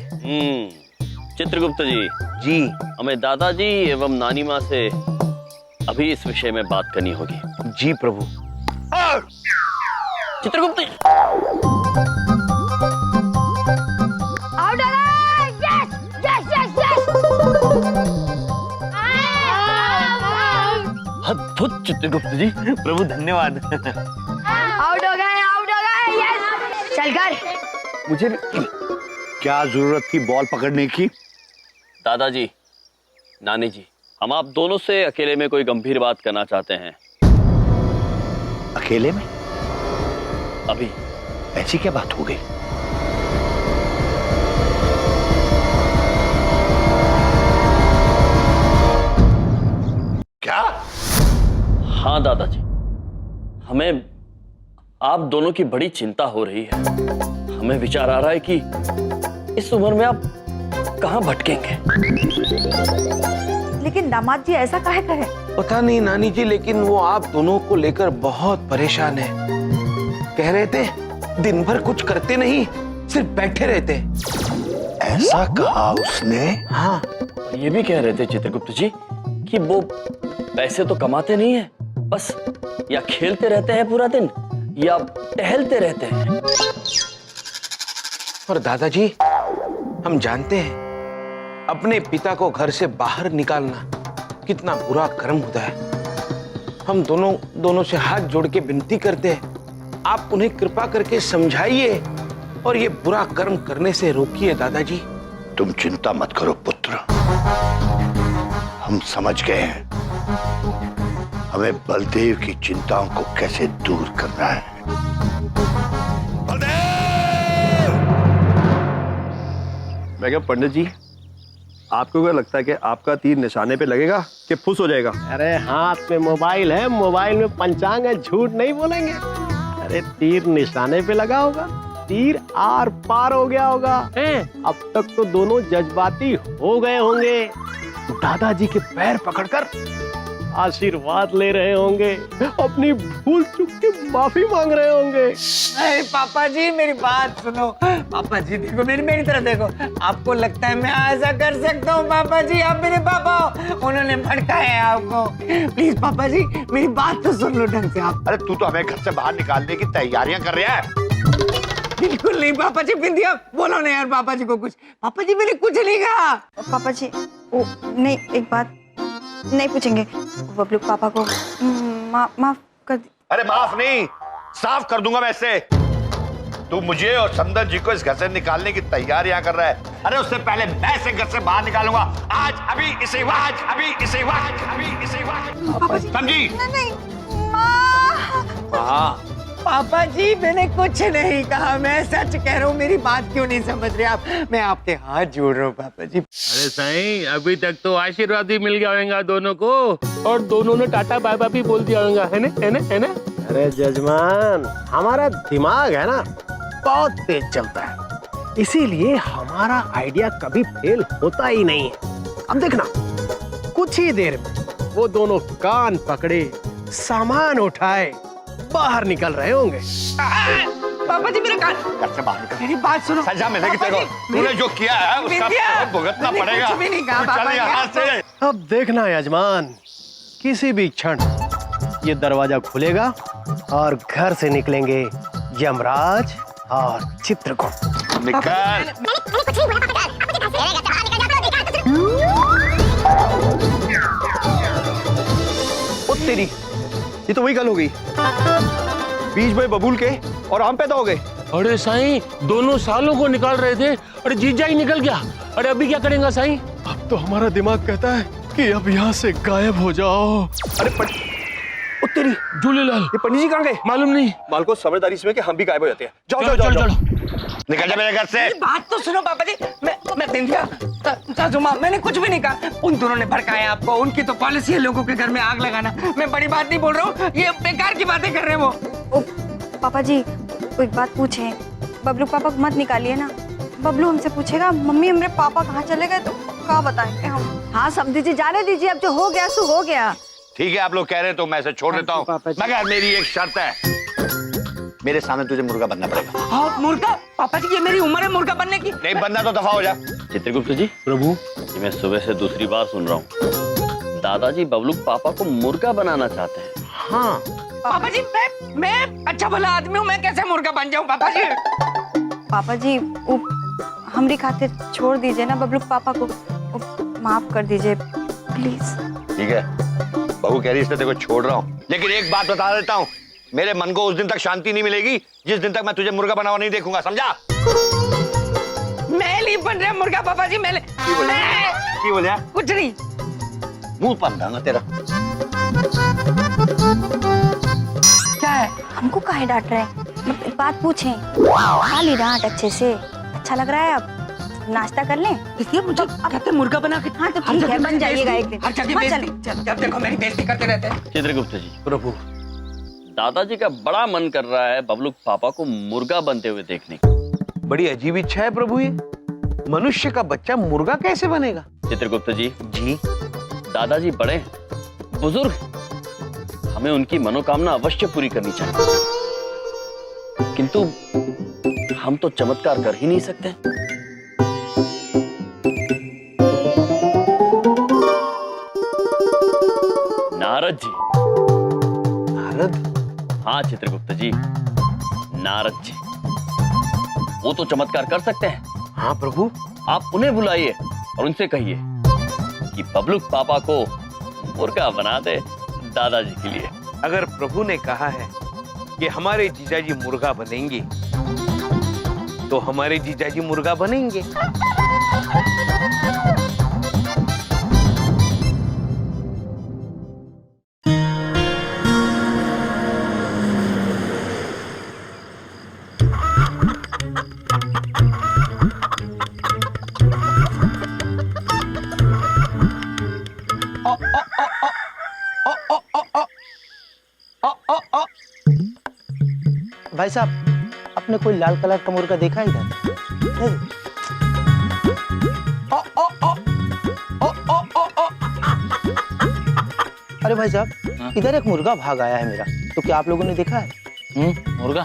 चित्रगुप्त जी, जी हमें दादाजी एवं नानी माँ से अभी इस विषय में बात करनी होगी। जी प्रभु। चित्रगुप्त जी, आउट हो गए। Yes yes yes yes. अद्भुत चित्रगुप्त जी, प्रभु धन्यवाद। आउट हो गए, आउट हो गए। यस, चल कर। मुझे क्या जरूरत थी बॉल पकड़ने की? दादाजी, नानी जी, हम आप दोनों से अकेले में कोई गंभीर बात करना चाहते हैं। अकेले में? अभी। ऐसी क्या बात हो गई? क्या? हाँ दादाजी, हमें आप दोनों की बड़ी चिंता हो रही है। हमें विचार आ रहा है कि इस उम्र में आप कहाँ भटकेंगे। लेकिन दामाद जी ऐसा काहे कहे? पता नहीं नानी जी, लेकिन वो आप दोनों को लेकर बहुत परेशान है। कह रहे थे दिन भर कुछ करते नहीं, सिर्फ बैठे रहते। ऐसा कहा उसने? हाँ, ये भी कह रहे थे चित्रगुप्त जी कि वो पैसे तो कमाते नहीं है, बस या खेलते रहते हैं पूरा दिन या टहलते रहते हैं। और दादाजी, हम जानते हैं अपने पिता को घर से बाहर निकालना कितना बुरा कर्म होता है। हम दोनों से हाथ जोड़ के विनती करते हैं, आप उन्हें कृपा करके समझाइए और ये बुरा कर्म करने से रोकिए। दादाजी, तुम चिंता मत करो पुत्र, हम समझ गए हैं हमें बलदेव की चिंताओं को कैसे दूर करना है। मैं क्या पंडित जी, आपको क्या लगता है कि आपका तीर निशाने पे लगेगा कि फुस हो जाएगा? अरे हाथ में मोबाइल है, मोबाइल में पंचांग है, झूठ नहीं बोलेंगे। अरे तीर निशाने पे लगा होगा, तीर आर पार हो गया होगा। अब तक तो दोनों जज्बाती हो गए होंगे, दादाजी के पैर पकड़कर आशीर्वाद ले रहे होंगे, अपनी भूल चूक की माफी मांग रहे होंगे। अरे पापा जी मेरी बात सुनो। पापा जी देखो, मेरी तरफ देखो। आपको लगता है मैं ऐसा कर सकता हूँ? पापा जी आप मेरे पापा हो, उन्होंने भड़काया है आपको। प्लीज पापा जी मेरी बात तो सुन लो ढंग से आप। अरे तू तो हमें घर से बाहर निकालने की तैयारियां कर रहा है। बिल्कुल नहीं पापा जी, बिंदिया बोलो ना यार पापा जी को कुछ। पापा जी मैंने कुछ नहीं कहा। पापा जी नहीं, एक बात नहीं पूछेंगे, बबलू पापा को माफ कर। अरे माफ नहीं, साफ कर दूंगा मैं इससे। तू मुझे और संदन जी को इस घर से निकालने की तैयारियां कर रहा है। अरे उससे पहले मैं इसे घर से बाहर निकालूंगा। आज अभी इसे वक्त, अभी इसे वक्त, अभी इसे वक्त। समझी? नहीं हाँ, पापा जी मैंने कुछ नहीं कहा, मैं सच कह रहा हूँ, मेरी बात क्यों नहीं समझ रहे आप? मैं आपके हाथ जोड़ रहा हूँ पापा जी। अरे साईं, अभी तक तो आशीर्वाद ही मिल गया होगा दोनों को, और दोनों ने टाटा बाय बाय भी बोल दिया होगा, है ना, है ना, है ना? अरे जजमान, हमारा दिमाग है ना बहुत तेज चलता है, इसीलिए हमारा आइडिया कभी फेल होता ही नहीं है। अब देखना, कुछ ही देर में वो दोनों कान पकड़े, सामान उठाए, बाहर निकल रहे होंगे। पापा जी मेरे कान, घर से बाहर निकल। मेरी बात सुनो। सजा मिलेगी तेरे को, तूने जो किया है उसका फल भुगतना पड़ेगा। कुछ भी नहीं कहा तू चल पापा यहाँ जी। से। अब देखना यजमान, किसी भी क्षण ये दरवाजा खुलेगा और घर से निकलेंगे यमराज और चित्रकूट। निकल। ओ तेरी, ये तो वही गल हो गई, बीच में बबूल के और आम पैदा हो गए। अरे साईं, दोनों सालों को निकाल रहे थे, अरे जीजा ही निकल गया। अरे अभी क्या करेंगे साईं? अब तो हमारा दिमाग कहता है कि अब यहाँ से गायब हो जाओ। अरे ओ तेरी, झूलेलाल, ये पंडित जी कहाँ गए? मालूम नहीं। माल को समझदारी इसमें कि हम भी गायब हो जाते हैं। जाओ चलो, जाओ जाओ, चलो, जाओ। निकल जा मेरे घर से। बात तो सुनो पापा जी, मैं बिंदिया, सासू माँ, मैंने कुछ भी नहीं कहा। उन दोनों ने भड़काया आपको, उनकी तो पॉलिसी है लोगों के घर में आग लगाना। मैं बड़ी बात नहीं बोल रहा हूँ, ये बेकार की बातें कर रहे हैं वो। ओ, पापा जी वो एक बात पूछे, बबलू पापा को मत निकालिए ना। बबलू हमसे पूछेगा मम्मी हमारे पापा कहाँ चले गए, तो क्या बताएंगे हम? हाँ समझी जी, जाने दीजिए, अब जो हो गया सो हो गया। ठीक है, आप लोग कह रहे हैं तो मैं इसे छोड़ देता हूँ, मगर मेरी एक शर्त है, मेरे सामने तुझे मुर्गा बनना पड़ेगा। हाँ मुर्गा? पापा जी ये मेरी उम्र है मुर्गा बनने की। नहीं बनना तो दफा हो जा। चित्रगुप्त जी, प्रभु, ये मैं सुबह से दूसरी बार सुन रहा हूँ, दादाजी बबलू पापा को मुर्गा बनाना चाहते हैं। हाँ पापा जी मैं अच्छा भला आदमी हूँ, मैं कैसे मुर्गा बन जाऊँ पापा जी? पापा जी वो हमारी खातिर छोड़ दीजिए ना बबलू पापा को, माफ कर दीजिए प्लीज। ठीक है, बहू कह रही इसलिए तेरे को छोड़ रहा हूँ, लेकिन एक बात बता देता हूँ, मेरे मन को उस दिन तक शांति नहीं मिलेगी जिस दिन तक मैं तुझे मुर्गा बना हुआ नहीं देखूंगा, समझा? मैं नहीं बन रहा मुर्गा पापा जी, मैं की बोलिया? कुछ नहीं। मुंह बंद है तेरा। क्या है? हमको काहे डांट रहे हैं? एक बात पूछें, खा ली डांट अच्छे से? अच्छा लग रहा है? अब नाश्ता कर लें? देखिए मुझे कहते मुर्गा बना के। हाँ तो ठीक है, बन जाइएगा एक दिन। हर जगह बेइज्जती, जब देखो मेरी बेइज्जती करते रहते हैं। चित्रगुप्त जी, प्रभु, दादाजी का बड़ा मन कर रहा है बबलू पापा को मुर्गा बनते हुए देखने की। बड़ी अजीब इच्छा है प्रभु, ये मनुष्य का बच्चा मुर्गा कैसे बनेगा? चित्रगुप्त जी, जी, दादाजी बड़े हैं, बुजुर्ग, हमें उनकी मनोकामना अवश्य पूरी करनी चाहिए, किंतु हम तो चमत्कार कर ही नहीं सकते। नारद जी। नारद? हाँ चित्रगुप्त जी, नारद जी, वो तो चमत्कार कर सकते हैं। हाँ प्रभु। आप उन्हें बुलाइए और उनसे कहिए कि बबलू पापा को मुर्गा बना दे दादाजी के लिए। अगर प्रभु ने कहा है कि हमारे जीजाजी मुर्गा बनेंगे, तो हमारे जीजाजी मुर्गा बनेंगे। भाई साहब, आपने कोई लाल कलर का मुर्गा देखा है इधर? नहीं। अरे भाई साहब, इधर एक मुर्गा भाग आया है मेरा, तो क्या आप लोगों ने देखा है? मुर्गा?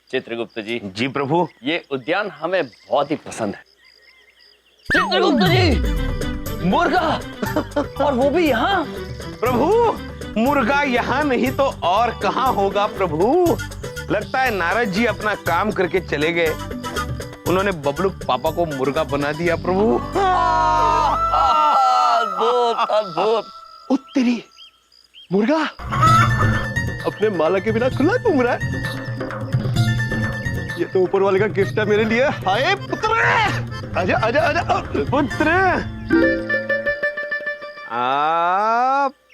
चित्रगुप्त जी। जी प्रभु। ये उद्यान हमें बहुत ही पसंद है। चित्रगुप्त जी, मुर्गा, और वो भी यहाँ? प्रभु, मुर्गा यहाँ नहीं तो और कहाँ होगा प्रभु? लगता है नारद जी अपना काम करके चले गए, उन्होंने बबलू पापा को मुर्गा बना दिया प्रभु। अद्भुत अद्भुत। उत्तरी मुर्गा अपने माला के बिना खुला घूम रहा है। ये तो ऊपर वाले का गिफ्ट है मेरे लिए। हाय पुत्र, आजा आजा आजा पुत्र।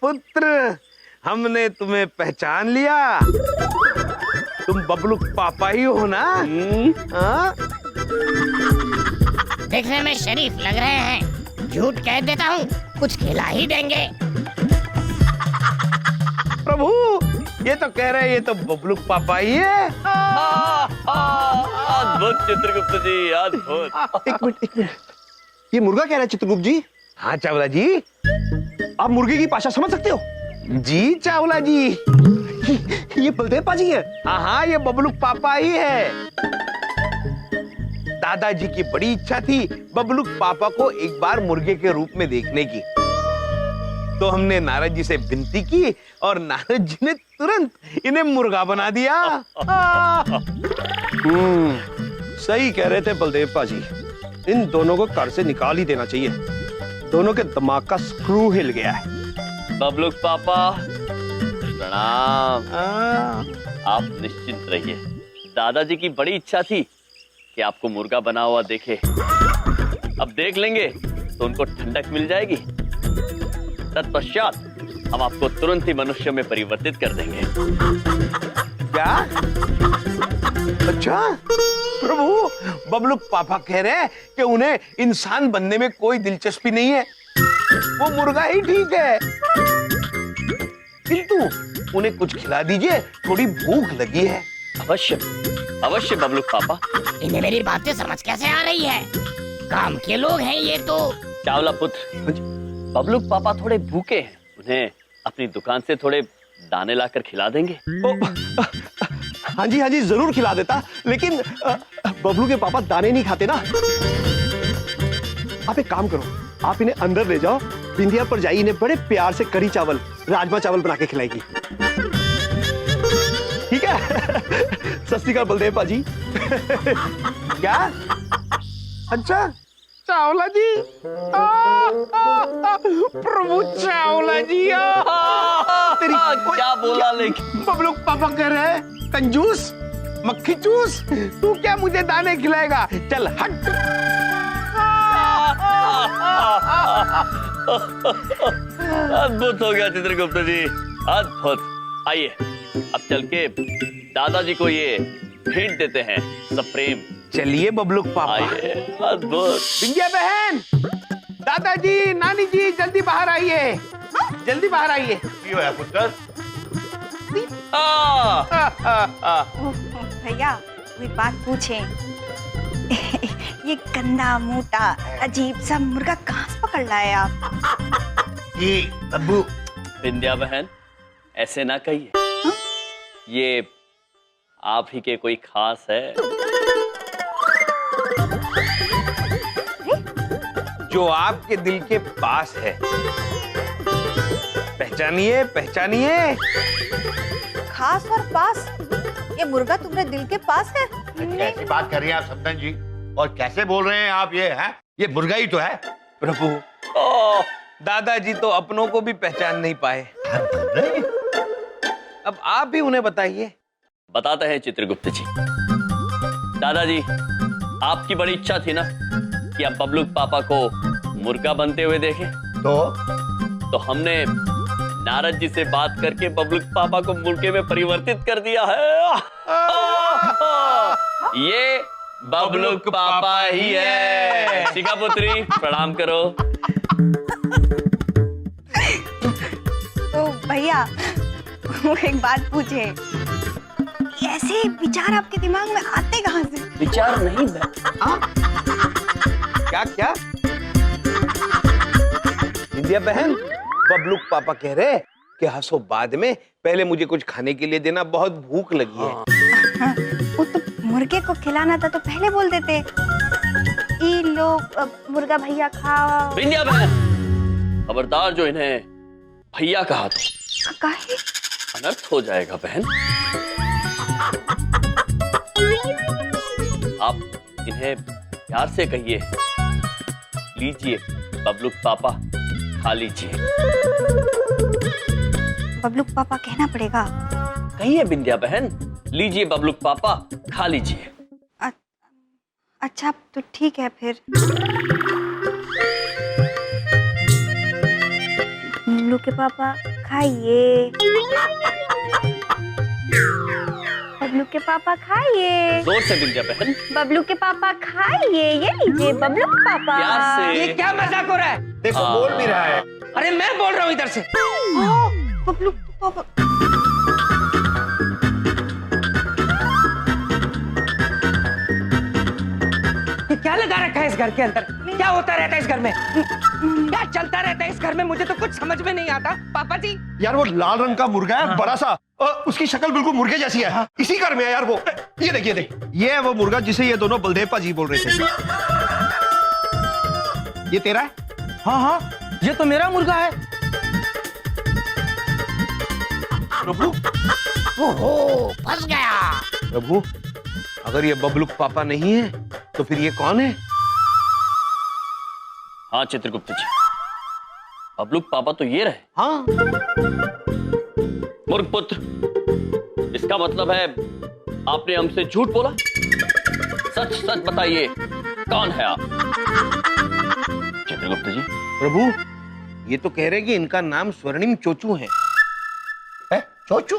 पुत्र, हमने तुम्हें पहचान लिया। तुम बबलू पापा ही हो ना? देखने में शरीफ लग रहे हैं, झूठ कह देता हूँ, कुछ खिला ही देंगे। प्रभु, ये तो कह रहे हैं ये तो बबलू पापा ही है। अद्भुत चित्रगुप्त जी, अद्भुत। एक मिनट, ये मुर्गा कह रहा है चित्रगुप्त जी? हाँ चावला जी। आप मुर्गे की भाषा समझ सकते हो? जी चावला जी। ये बलदेव पाजी है? हाँ, ये बबलू पापा ही है। दादाजी की बड़ी इच्छा थी बबलू पापा को एक बार मुर्गे के रूप में देखने की, तो हमने नारद जी से विनती की और नारद जी ने तुरंत इन्हें मुर्गा बना दिया। सही कह रहे थे बलदेव पाजी, इन दोनों को घर से निकाल ही देना चाहिए। दोनों के दिमाग का स्क्रू हिल गया है। बबलू पापा प्रणाम। आप निश्चिंत रहिए, दादाजी की बड़ी इच्छा थी कि आपको मुर्गा बना हुआ देखे। अब देख लेंगे तो उनको ठंडक मिल जाएगी। तत्पश्चात हम आपको तुरंत ही मनुष्य में परिवर्तित कर देंगे। क्या? अच्छा प्रभु, बबलू पापा कह रहे हैं कि उन्हें इंसान बनने में कोई दिलचस्पी नहीं है, वो मुर्गा ही ठीक है। किंतु उन्हें कुछ खिला दीजिए, थोड़ी भूख लगी है। अवश्य अवश्य बबलू पापा। इन्हें मेरी बातें समझ कैसे आ रही है? काम के लोग हैं ये तो। चावला पुत्र, बबलू पापा थोड़े भूखे हैं, उन्हें अपनी दुकान से थोड़े दाने लाकर खिला देंगे। हाँ जी जरूर खिला देता, लेकिन बबलू के पापा दाने नहीं खाते ना। आप एक काम करो, आप इन्हें अंदर ले जाओ, बिंदिया पर जाइए, इन्हें बड़े प्यार से करी चावल, राजमा चावल बना के खिलाएगी। ठीक है? सत श्री अकाल बलदेव पाजी। क्या? अच्छा चावला जी। प्रभु चावला जी। तेरी क्या बोला? लेकिन बबलू पापा कह रहे हैं कंजूस, मक्खी चूस, तू क्या मुझे दाने खिलाएगा? चल हट। अद्भुत हो गया चित्रगुप्त जी, अद्भुत। आइए अब चल के दादाजी को ये भेंट देते हैं सप्रेम। चलिए बबलू पापा। आइए, अद्भुत। बिंदिया बहन, दादाजी, नानी जी, जल्दी बाहर आइए, जल्दी बाहर आइए। पुत्र, भैया कोई बात पूछे? ये गंदा मोटा अजीब सा मुर्गा कहाँ से पकड़ लाए आप? जी अब्बू। बिंदिया बहन, ऐसे ना कहिए। ये आप ही के कोई खास है जो आपके दिल के पास है। पहचानिए पहचानिए। खास और पास? ये मुर्गा तुम्हारे दिल के पास है? कैसी बात कर रही हैं आप सप्तन जी, और कैसे बोल रहे हैं आप? ये है, ये मुर्गा ही तो है। प्रभु, दादाजी तो अपनों को भी पहचान नहीं पाए, अब आप भी उन्हें बताइए। बताते हैं चित्रगुप्त जी। दादाजी, आपकी बड़ी इच्छा थी ना कि आप बबलू पापा को मुर्गा बनते हुए देखें, तो हमने नारद जी से बात करके बबलू पापा को मुर्गे में परिवर्तित कर दिया है। ये बबलू पापा ही है। शिखा पुत्री, प्रणाम करो। तो भैया वो एक बात पूछे, ऐसे विचार आपके दिमाग में आते कहाँ से? विचार नहीं क्या क्या? बिंदिया बहन, बबलू पापा कह रहे कि हंसो बाद में, पहले मुझे कुछ खाने के लिए देना, बहुत भूख लगी है। वो तो मुर्गे को खिलाना था तो पहले बोल देते। ये लोग मुर्गा भैया खाओ। बिंदिया बहन, खबरदार जो इन्हें भैया कहा तो काहे? अनर्थ हो जाएगा बहन। आप इन्हें प्यार से कहिए, लीजिए बबलू पापा, खा लीजिए। बबलू पापा कहना पड़ेगा। कहिए बिंदिया बहन, लीजिए बबलू पापा, खा लीजिए। अच्छा तो ठीक है फिर। बबलू के पापा खाइए, बबलू के पापा खाइए, जोर से बिंदिया बहन। बबलू के पापा खाइए, ये लीजिए बबलू के पापा। प्यार से। ये क्या मजाक हो रहा है? देखो बोल भी रहा है। अरे मैं बोल रहा हूँ इधर से। बबलू के पापा। ये क्या लगा रखा है इस घर के अंदर? क्या होता रहता है इस घर में? क्या चलता रहता है इस घर में? मुझे तो कुछ समझ में नहीं आता। पापा जी यार वो लाल रंग का मुर्गा है, बड़ा सा, उसकी शक्ल बिल्कुल मुर्गे जैसी है। इसी घर में है यार वो। ये देखिए देख, ये है वो मुर्गा जिसे ये दोनों बलदेव जी बोल रहे थे। ये तेरा है? हाँ हाँ, ये तो मेरा मुर्गा है। प्रभु, ओहो, फंस गया। प्रभु, अगर ये बबलुक पापा नहीं है तो फिर ये कौन है? हाँ चित्रगुप्त जी, बबलुक पापा तो ये रहे। हाँ, मूर्खपुत्र, इसका मतलब है आपने हमसे झूठ बोला। सच सच बताइए, कौन है आप? चित्रगुप्त जी। प्रभु, ये तो कह रहे कि इनका नाम स्वर्णिम चोचू है। चोचू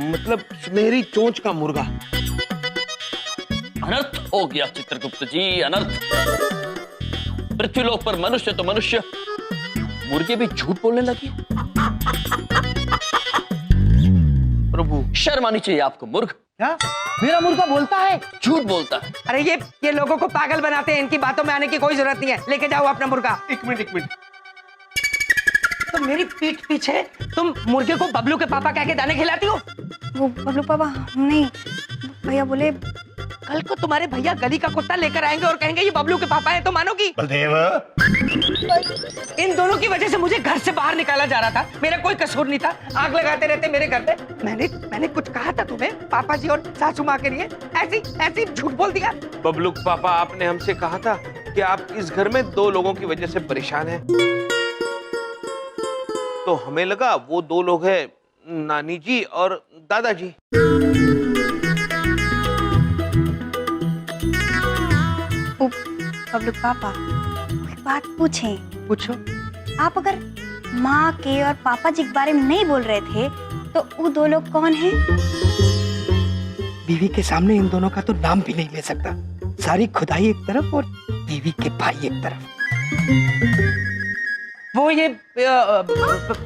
मतलब सुनहरी चोंच का मुर्गा। अनर्थ हो गया चित्रगुप्त जी, अनर्थ। पृथ्वीलोक पर मनुष्य तो मनुष्य, मुर्गे भी झूठ बोलने लगे। प्रभु, शर्म आनी चाहिए आपको। मूर्ख, क्या मेरा मुर्गा बोलता है? झूठ बोलता है। अरे ये लोगों को पागल बनाते हैं। इनकी बातों में आने की कोई जरूरत नहीं है। लेके जाओ अपना मुर्गा। एक मिनट। तो मेरी पीठ पीछे तुम मुर्गे को बबलू के पापा कह के दाने खिलाती हो? वो बबलू पापा नहीं, भैया बोले कल को तुम्हारे भैया गली का कुत्ता लेकर आएंगे और कहेंगे ये बबलू के पापा है, तो मानोगी? बलदेव, इन दोनों की वजह से मुझे घर से बाहर निकाला जा रहा था। मेरा कोई कसूर नहीं था। आग लगाते रहते मेरे घर पे। मैंने कुछ कहा था तुम्हें पापा जी और सासू माँ के लिए? ऐसी झूठ बोल दिया। बबलुक पापा, आपने हमसे कहा था कि आप इस घर में 2 लोगों की वजह से परेशान हैं। तो हमें लगा वो 2 लोग हैं नानी जी और दादाजी। बबलू पापा, एक बात पूछें? पूछो। आप अगर माँ के और पापा जी के बारे में नहीं बोल रहे थे तो वो 2 लोग कौन हैं? बीवी के सामने इन दोनों का तो नाम भी नहीं ले सकता। सारी खुदाई एक तरफ और बीवी के भाई एक तरफ। वो ये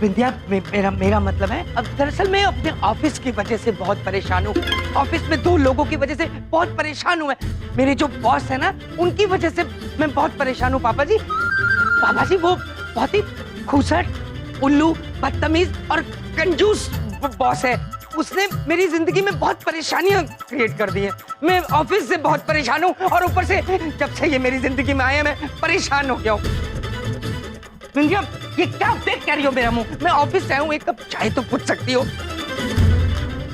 विंध्या, मेरा मतलब है, अब दरअसल मैं अपने ऑफिस की वजह से बहुत परेशान हूँ। ऑफिस में 2 लोगों की वजह से बहुत परेशान हूँ। मेरे जो बॉस है ना, उनकी वजह से मैं बहुत परेशान हूँ। पापा जी वो बहुत ही खूसट, उल्लू, बदतमीज और कंजूस बॉस है। उसने मेरी जिंदगी में बहुत परेशानियां क्रिएट कर दी है। मैं ऑफिस से बहुत परेशान हूँ और ऊपर से जब से ये मेरी जिंदगी में आया मैं परेशान हो गया हूँ। विंध्या, ये क्या देख कह रही हो मेरा मुंह? मैं ऑफिस से आया हूँ, एक कप चाय तो पूछ सकती हो।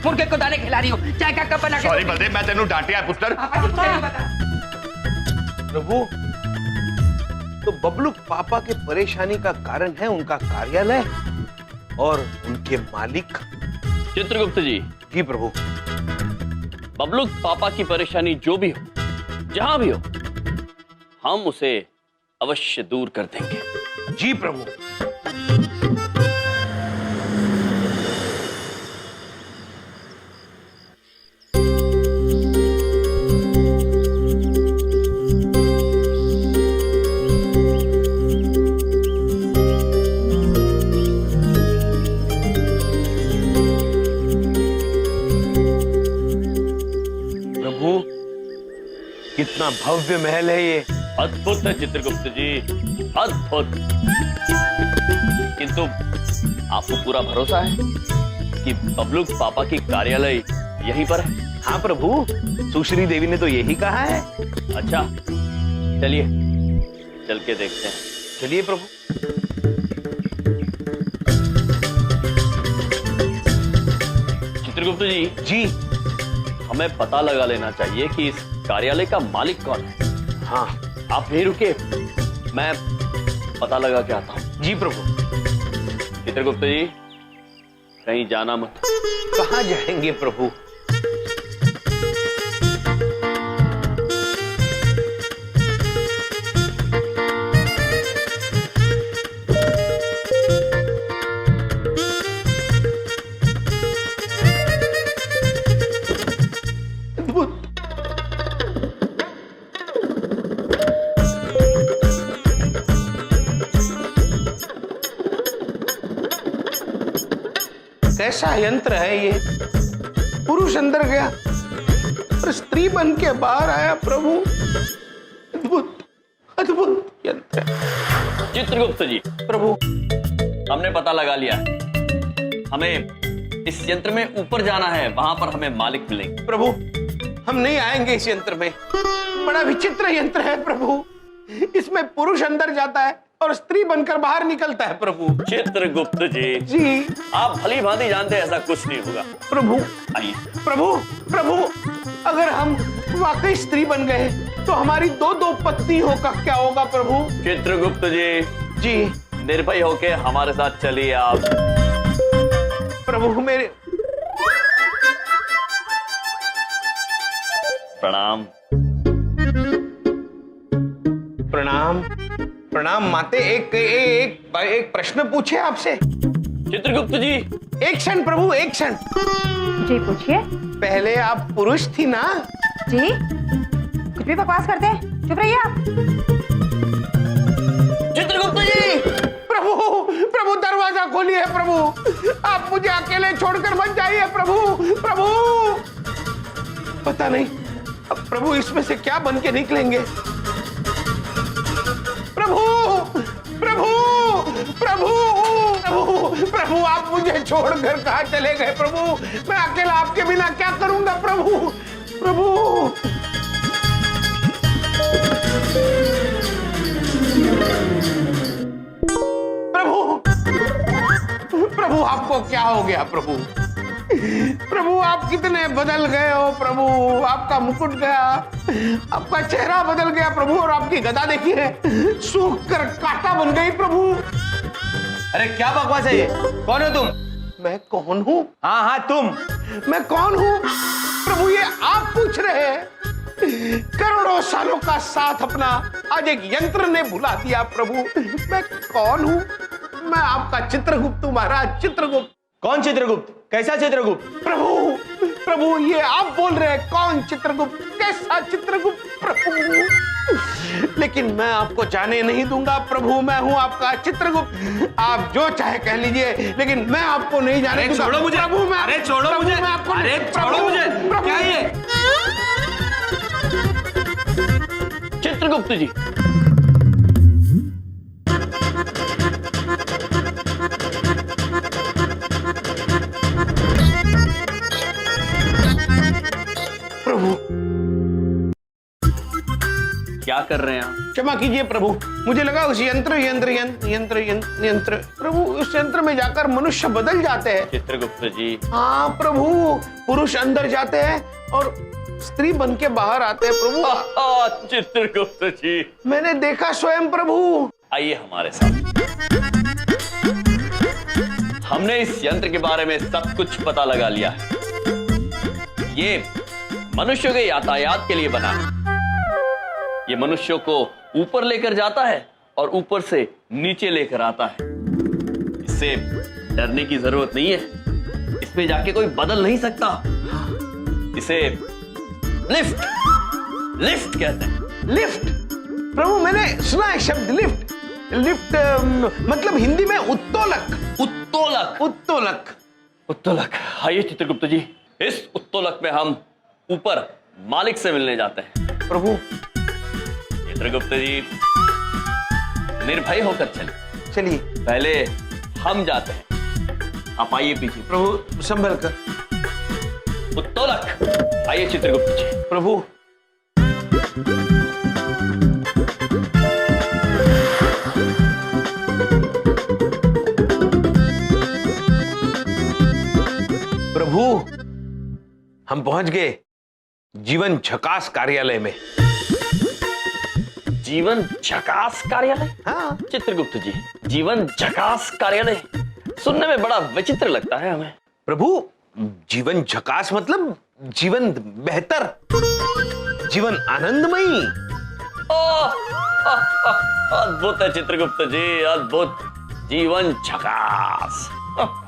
मुर्गे को दाने खिला रही हो, चाय का कप बना के। सॉरी बलदेव, मैं तेनू डांटिया पुत्र। प्रभु, तो बबलुक पापा के परेशानी का कारण है उनका कार्यालय और उनके मालिक। चित्रगुप्त जी। जी प्रभु। बबलुक पापा की परेशानी जो भी हो, जहां भी हो, हम उसे अवश्य दूर कर देंगे। जी प्रभु। प्रभु, कितना भव्य महल है ये। अद्भुत है चित्रगुप्त जी, अद्भुत। किंतु आपको पूरा भरोसा है कि बबलुक पापा की कार्यालय यहीं पर है? हाँ प्रभु, सुश्री देवी ने तो यही कहा है। अच्छा, चलिए चल के देखते हैं। चलिए प्रभु। चित्रगुप्त जी। जी। हमें पता लगा लेना चाहिए कि इस कार्यालय का मालिक कौन है। हाँ, आप यहीं रुके, मैं पता लगा के आता हूँ। जी प्रभु। चित्रगुप्त जी, कहीं जाना मत। कहाँ जाएंगे प्रभु? कैसा यंत्र है ये? पुरुष अंदर गया और स्त्री बन के बाहर आया। प्रभु, अद्भुत अद्भुत यंत्र है। चित्रगुप्त जी, प्रभु हमने पता लगा लिया है। हमें इस यंत्र में ऊपर जाना है, वहां पर हमें मालिक मिलेंगे। प्रभु, हम नहीं आएंगे इस यंत्र में। बड़ा विचित्र यंत्र है प्रभु। इसमें पुरुष अंदर जाता है और स्त्री बनकर बाहर निकलता है। प्रभु चित्रगुप्त जी, जी आप भली भांति जानते हैं ऐसा कुछ नहीं होगा। प्रभु, आइए। प्रभु, प्रभु, अगर हम वाकई स्त्री बन गए तो हमारी दो दो पत्नी होगा, क्या होगा प्रभु? चित्रगुप्त जी, जी निर्भय होके हमारे साथ चलिए आप। प्रभु मेरे प्रणाम। प्रणाम प्रणाम माते। एक प्रश्न पूछे आपसे? चित्रगुप्त जी, एक क्षण प्रभु, एक क्षण। जी पूछिए। पहले आप पुरुष थी ना? जी, कुछ भी बकवास करते हैं, चुप रहिए आप। चित्रगुप्त जी, प्रभु, प्रभु दरवाजा खोलिए प्रभु। आप मुझे अकेले छोड़कर मत जाइए प्रभु। प्रभु, पता नहीं अब प्रभु इसमें से क्या बन के निकलेंगे। प्रभु, प्रभु, प्रभु, प्रभु, प्रभु, आप मुझे छोड़कर कहां चले गए प्रभु? मैं अकेला आपके बिना क्या करूंगा प्रभु? प्रभु, प्रभु, प्रभु, आपको क्या हो गया प्रभु? प्रभु, आप कितने बदल गए हो प्रभु। आपका मुकुट गया, आपका चेहरा बदल गया प्रभु, और आपकी गदा देखिए सूख कर कांटा बन गई प्रभु। अरे क्या बकवास है ये? कौन हो तुम? मैं कौन हूँ? हाँ हाँ तुम। मैं कौन हूँ प्रभु, ये आप पूछ रहे हैं? करोड़ों सालों का साथ अपना आज एक यंत्र ने भुला दिया प्रभु। मैं कौन हूँ? मैं आपका चित्रगुप्त हूँ महाराज, चित्रगुप्त। कौन चित्रगुप्त? कैसा चित्रगुप्त? प्रभु, प्रभु, ये आप बोल रहे हैं कौन चित्रगुप्त, कैसा चित्रगुप्त प्रभु? लेकिन मैं आपको जाने नहीं दूंगा प्रभु। मैं हूं आपका चित्रगुप्त। आप जो चाहे कह लीजिए, लेकिन मैं आपको नहीं जाने दूंगा। छोड़ो मुझे प्रभु, मैं अरे छोड़ो प्रभु, मुझे। मैं आपको अरे छोड़ो मुझे। क्या ये? चित्रगुप्त जी, प्रभु क्या कर रहे हैं आप? क्षमा कीजिए प्रभु, मुझे लगा उस यंत्र प्रभु, उस यंत्र में जाकर मनुष्य बदल जाते हैं। चित्रगुप्त जी, हाँ प्रभु, पुरुष अंदर जाते हैं और स्त्री बन के बाहर आते हैं प्रभु। चित्रगुप्त जी, मैंने देखा स्वयं प्रभु। आइए हमारे साथ। हमने इस यंत्र के बारे में सब कुछ पता लगा लिया है। ये मनुष्यों के यातायात के लिए बना है। ये मनुष्यों को ऊपर लेकर जाता है और ऊपर से नीचे लेकर आता है। इससे डरने की जरूरत नहीं है। इसमें जाके कोई बदल नहीं सकता। इसे लिफ्ट लिफ्ट कहते हैं। लिफ्ट? प्रभु, मैंने सुना है शब्द लिफ्ट। लिफ्ट मतलब हिंदी में उत्तोलक। उत्तोलक, उत्तोलक, उत्तोलक। आइए चित्रगुप्त जी, इस उत्तोलक में हम ऊपर मालिक से मिलने जाते हैं। प्रभु, चित्रगुप्त जी, निर्भय होकर चलिए। पहले हम जाते हैं, आप आइए पीछे। प्रभु संभल कर। उत्तोलक, आइए चित्रगुप्त जी। प्रभु, प्रभु, हम पहुंच गए जीवन झकास कार्यालय में। जीवन झकास कार्यालय? हाँ चित्रगुप्त जी, जीवन झकास कार्यालय सुनने में बड़ा विचित्र लगता है हमें। प्रभु, जीवन झकास मतलब जीवन बेहतर, जीवन आनंदमयी। अद्भुत है चित्रगुप्त जी, अद्भुत। जीवन झकास।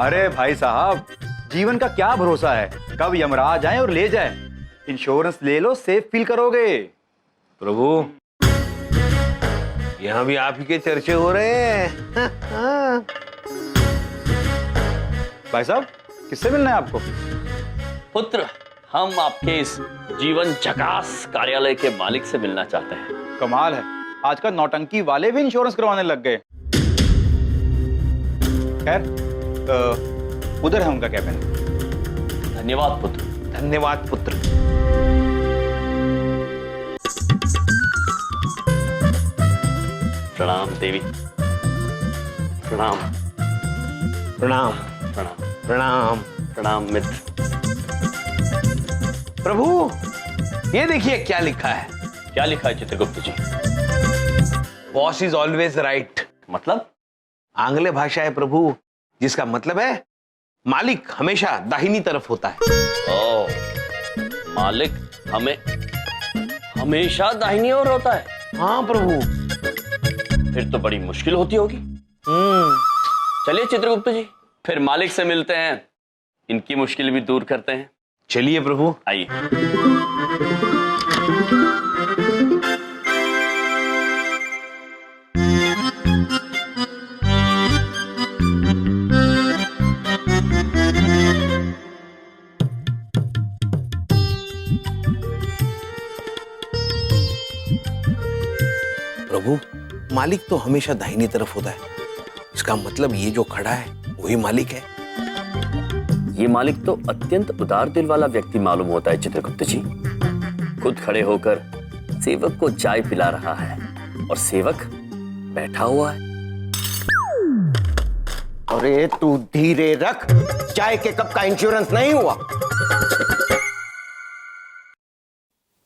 अरे भाई साहब, जीवन का क्या भरोसा है, कब यमराज आए और ले जाए। इंश्योरेंस ले लो, सेफ फील करोगे। प्रभु, यहाँ भी आप ही के चर्चे हो रहे हैं। भाई साहब, किससे मिलना है आपको? पुत्र, हम आपके इस जीवन झकास कार्यालय के मालिक से मिलना चाहते हैं। कमाल है, आजकल नौटंकी वाले भी इंश्योरेंस करवाने लग गए। खैर, उधर है उनका कैबिन। धन्यवाद पुत्र। धन्यवाद पुत्र। प्रणाम देवी। प्रणाम प्रणाम प्रणाम प्रणाम प्रणाम मित्र। प्रभु, ये देखिए क्या लिखा है। क्या लिखा है Chitragupta ji? Boss is always right. मतलब? आंग्ल भाषा है प्रभु, जिसका मतलब है मालिक हमेशा दाहिनी तरफ होता है। ओ, मालिक हमें हमेशा दाहिनी ओर होता है? हाँ प्रभु। फिर तो बड़ी मुश्किल होती होगी। चलिए चित्रगुप्त जी, फिर मालिक से मिलते हैं, इनकी मुश्किल भी दूर करते हैं। चलिए प्रभु, आइए। प्रभु, मालिक तो हमेशा दाहिनी तरफ होता है, इसका मतलब ये जो खड़ा है वही मालिक है। ये मालिक तो अत्यंत उदार दिल वाला व्यक्ति मालूम होता है चित्रगुप्त जी। खुद खड़े होकर सेवक को चाय पिला रहा है और सेवक बैठा हुआ है। अरे तू धीरे रख, चाय के कप का इंश्योरेंस नहीं हुआ।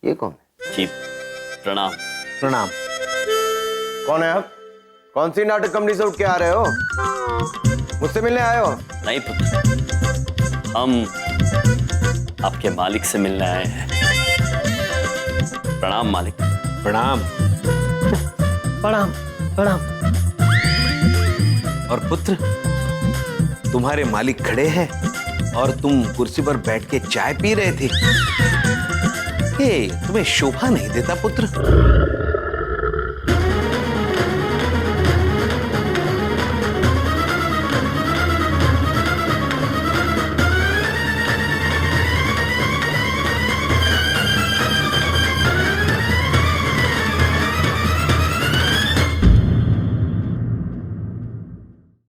ये कौन है? जी प्रणाम। प्रणाम। कौन है आप? कौन सी नाटक कंपनी से उठ के आ रहे हो? मुझसे मिलने आए हो? नहीं पुत्र, हम आपके मालिक से मिलने आए हैं। प्रणाम मालिक। प्रणाम। प्रणाम प्रणाम। और पुत्र, तुम्हारे मालिक खड़े हैं और तुम कुर्सी पर बैठ के चाय पी रहे थे। ये तुम्हें शोभा नहीं देता पुत्र?